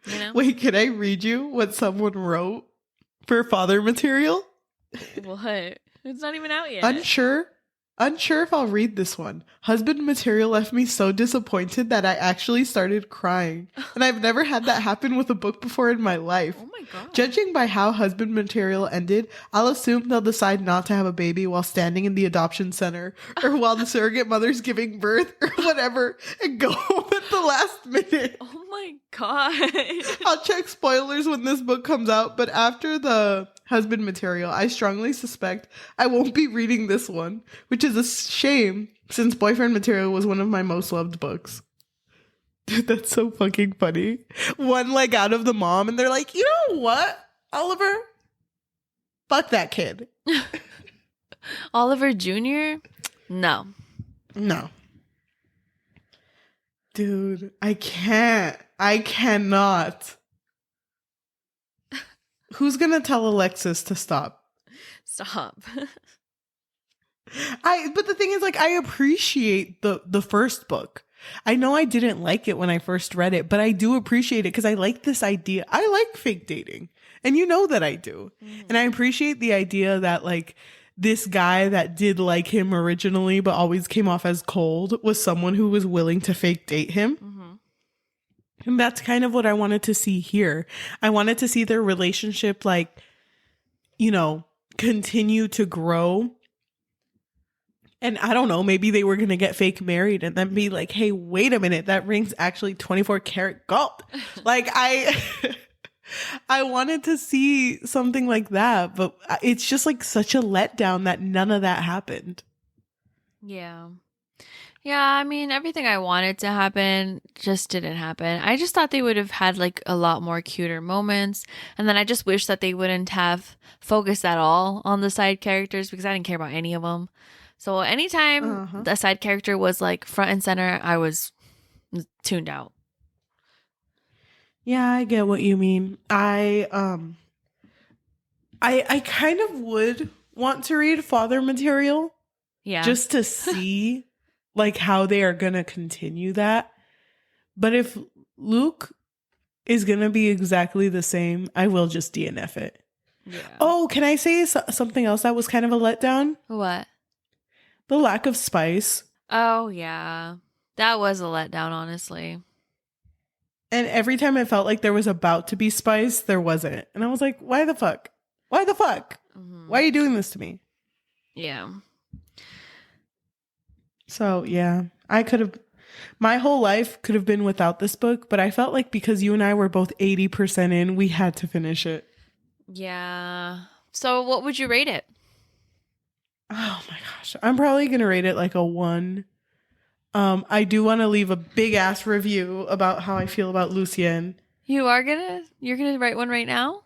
S2: You know?
S1: Wait, can I read you what someone wrote for Father Material?
S2: What? It's not even out yet.
S1: Unsure if I'll read this one. Husband Material left me so disappointed that I actually started crying. And I've never had that happen with a book before in my life.
S2: Oh my god.
S1: Judging by how Husband Material ended, I'll assume they'll decide not to have a baby while standing in the adoption center or while the surrogate mother's giving birth or whatever and go home at the last minute.
S2: Oh my god.
S1: I'll check spoilers when this book comes out, but after the Husband Material, I strongly suspect I won't be reading this one, which is a shame since Boyfriend Material was one of my most loved books. Dude, that's so fucking funny. One leg out of the mom, and they're like, you know what, Oliver? Fuck that kid.
S2: Oliver Jr.? No.
S1: Dude, I cannot. Who's gonna tell Alexis to stop?
S2: Stop.
S1: But the thing is, like, I appreciate the first book. I know I didn't like it when I first read it, but I do appreciate it because I like this idea. I like fake dating. And you know that I do. Mm. And I appreciate the idea that, like, this guy that did like him originally but always came off as cold was someone who was willing to fake date him. Mm-hmm. And that's kind of what I wanted to see here. I wanted to see their relationship, like, you know, continue to grow. And I don't know, maybe they were going to get fake married and then be like, hey, wait a minute, that ring's actually 24 karat gold. Like, I wanted to see something like that, but it's just like such a letdown that none of that happened.
S2: Yeah. Yeah, I mean, everything I wanted to happen just didn't happen. I just thought they would have had like a lot more cuter moments. And then I just wish that they wouldn't have focused at all on the side characters because I didn't care about any of them. So anytime the side character was like front and center, I was tuned out.
S1: Yeah, I get what you mean. I kind of would want to read Father Material.
S2: Yeah.
S1: Just to see like how they are going to continue that. But if Luc is going to be exactly the same, I will just DNF it. Yeah. Oh, can I say something else that was kind of a letdown?
S2: What?
S1: The lack of spice.
S2: Oh, yeah. That was a letdown, honestly.
S1: And every time it felt like there was about to be spice, there wasn't. And I was like, why the fuck? Why the fuck? Mm-hmm. Why are you doing this to me?
S2: Yeah.
S1: So, yeah, my whole life could have been without this book, but I felt like because you and I were both 80% in, we had to finish it.
S2: Yeah. So what would you rate it?
S1: Oh my gosh. I'm probably going to rate it like a 1. I do want to leave a big ass review about how I feel about Lucien.
S2: You're gonna write one right now?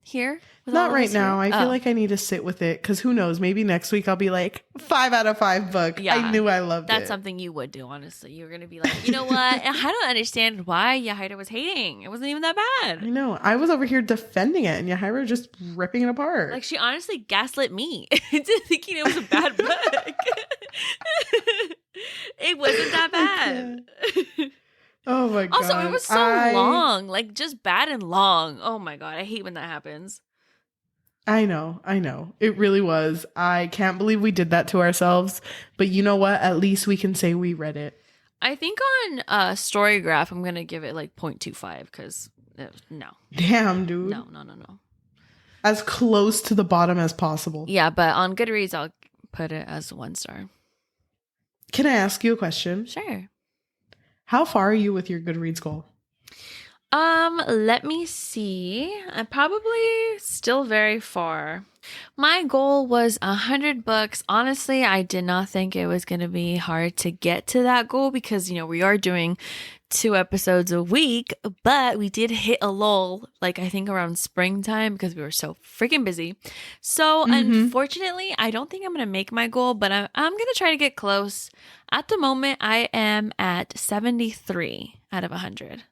S2: Here?
S1: Not right now. I feel like I need to sit with it because who knows? Maybe next week I'll be like 5 out of 5 book. Yeah, I knew I loved it.
S2: That's something you would do, honestly. You're going to be like, you know what? I don't understand why Yajaira was hating. It wasn't even that bad.
S1: I know. I was over here defending it and Yajaira just ripping it apart.
S2: Like she honestly gaslit me into thinking it was a bad book. It wasn't that bad.
S1: Oh my God.
S2: Also, it was so long. Like just bad and long. Oh my God. I hate when that happens.
S1: I know. It really was. I can't believe we did that to ourselves. But you know what? At least we can say we read it.
S2: I think on Storygraph, I'm going to give it like 0.25 because no.
S1: Damn, dude.
S2: No.
S1: As close to the bottom as possible.
S2: Yeah, but on Goodreads, I'll put it as 1 star.
S1: Can I ask you a question?
S2: Sure.
S1: How far are you with your Goodreads goal?
S2: Let me see. I'm probably still very far. My goal was 100 books. Honestly, I did not think it was going to be hard to get to that goal because, we are doing 2 episodes a week, but we did hit a lull, like I think around springtime because we were so freaking busy. So unfortunately, I don't think I'm going to make my goal, but I'm going to try to get close. At the moment, I am at 73 out of 100.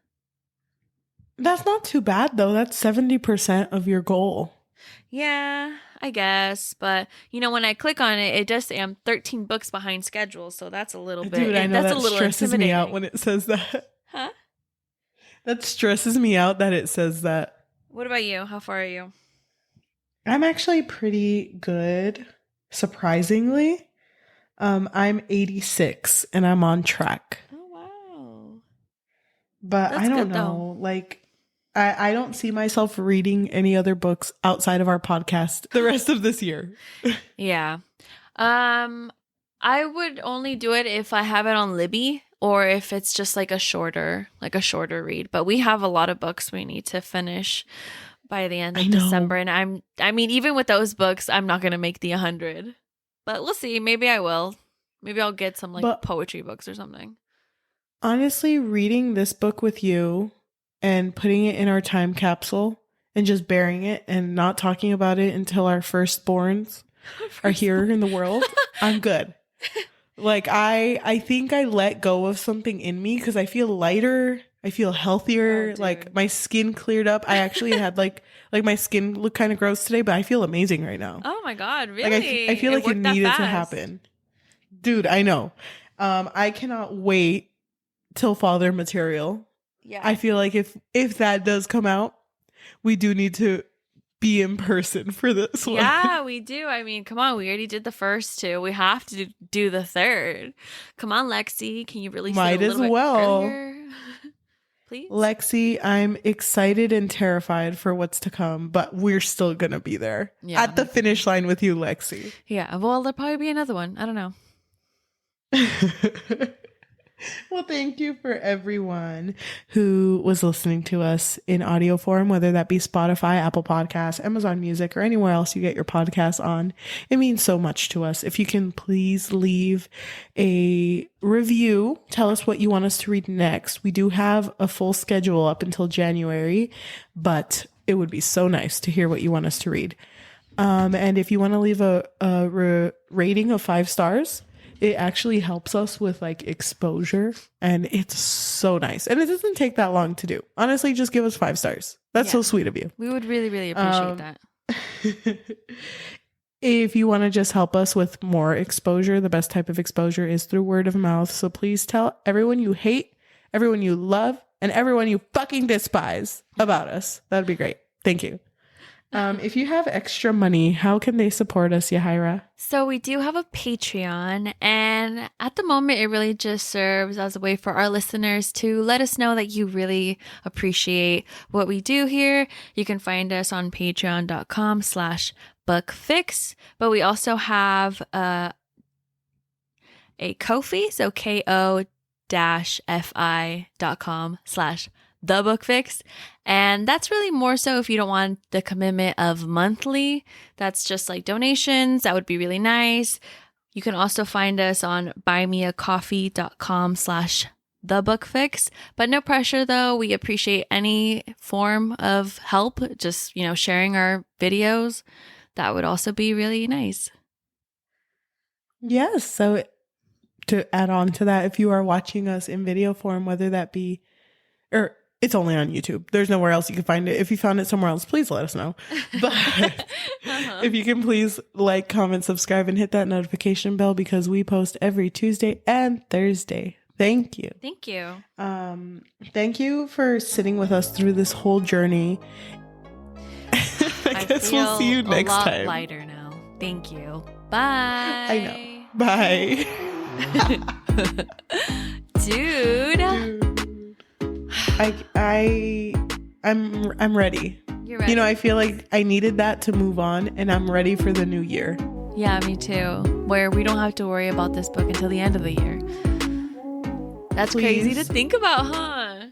S1: That's not too bad, though. That's 70% of your goal.
S2: Yeah, I guess. But, when I click on it, it does say I'm 13 books behind schedule. So that's a little bit.
S1: Dude, I know
S2: that's
S1: that stresses me out when it says that.
S2: Huh?
S1: That stresses me out that it says that.
S2: What about you? How far are you?
S1: I'm actually pretty good, surprisingly. I'm 86 and I'm on track.
S2: Oh, wow.
S1: But
S2: that's
S1: I don't
S2: good,
S1: know. Like, I don't see myself reading any other books outside of our podcast the rest of this year.
S2: Yeah. I would only do it if I have it on Libby or if it's just like a shorter read. But we have a lot of books we need to finish by the end of December. And even with those books, I'm not going to make the 100. But we'll see. Maybe I will. Maybe I'll get some poetry books or something.
S1: Honestly, reading this book with you and putting it in our time capsule and just burying it and not talking about it until our firstborns are here in the world, I'm good. Like, I think I let go of something in me because I feel lighter. I feel healthier. Like, my skin cleared up. I actually had like my skin looked kind of gross today, but I feel amazing right now.
S2: Oh my God, really?
S1: Like, I feel like it needed to happen. Dude, I know. I cannot wait till Father material.
S2: Yeah.
S1: I feel like if that does come out, we do need to be in person for this one.
S2: Yeah, we do. I mean, come on. We already did the first 2. We have to do the 3rd. Come on, Lexi. Can you release it a little bit earlier? Please?
S1: Lexi, I'm excited and terrified for what's to come, but we're still going to be there at the finish line with you, Lexi.
S2: Yeah. Well, there'll probably be another one. I don't know.
S1: Well, thank you for everyone who was listening to us in audio form, whether that be Spotify, Apple Podcasts, Amazon Music, or anywhere else you get your podcasts on. It means so much to us. If you can please leave a review, tell us what you want us to read next. We do have a full schedule up until January, but it would be so nice to hear what you want us to read. And if you want to leave a rating of 5 stars, it actually helps us with like exposure and it's so nice. And it doesn't take that long to do. Honestly, just give us 5 stars. That's so sweet of you.
S2: We would really, really appreciate that.
S1: If you want to just help us with more exposure, the best type of exposure is through word of mouth. So please tell everyone you hate, everyone you love, and everyone you fucking despise about us. That'd be great. Thank you. If you have extra money, how can they support us, Yajaira?
S2: So we do have a Patreon, and at the moment, it really just serves as a way for our listeners to let us know that you really appreciate what we do here. You can find us on patreon.com/bookfix, but we also have a Ko-fi, so ko-fi.com/thebookfix. And that's really more so if you don't want the commitment of monthly. That's just like donations. That would be really nice. You can also find us on buymeacoffee.com/bookfix. the book fix. But no pressure, though. We appreciate any form of help. Just, sharing our videos. That would also be really nice.
S1: Yes. So to add on to that, if you are watching us in video form, whether that be, or it's only on YouTube, there's nowhere else you can find it. If you found it somewhere else, please let us know. But if you can please like, comment, subscribe, and hit that notification bell, because we post every Tuesday and Thursday. Thank you.
S2: Thank you.
S1: Thank you for sitting with us through this whole journey. I guess we'll see you next time.
S2: A lot lighter now. Thank you. Bye.
S1: I know. Bye.
S2: Dude.
S1: I'm ready.
S2: You're ready.
S1: I feel like I needed that to move on, and I'm ready for the new year.
S2: Yeah, me too. Where we don't have to worry about this book until the end of the year. That's crazy to think about, huh?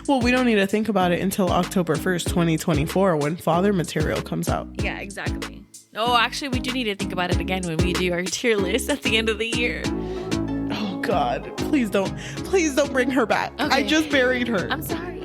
S1: Well, we don't need to think about it until October 1st, 2024, when father material comes out.
S2: Yeah, exactly. Oh, actually, we do need to think about it again when we do our tier list at the end of the year.
S1: Oh, God. Please don't bring her back. Okay. I just buried her.
S2: I'm sorry.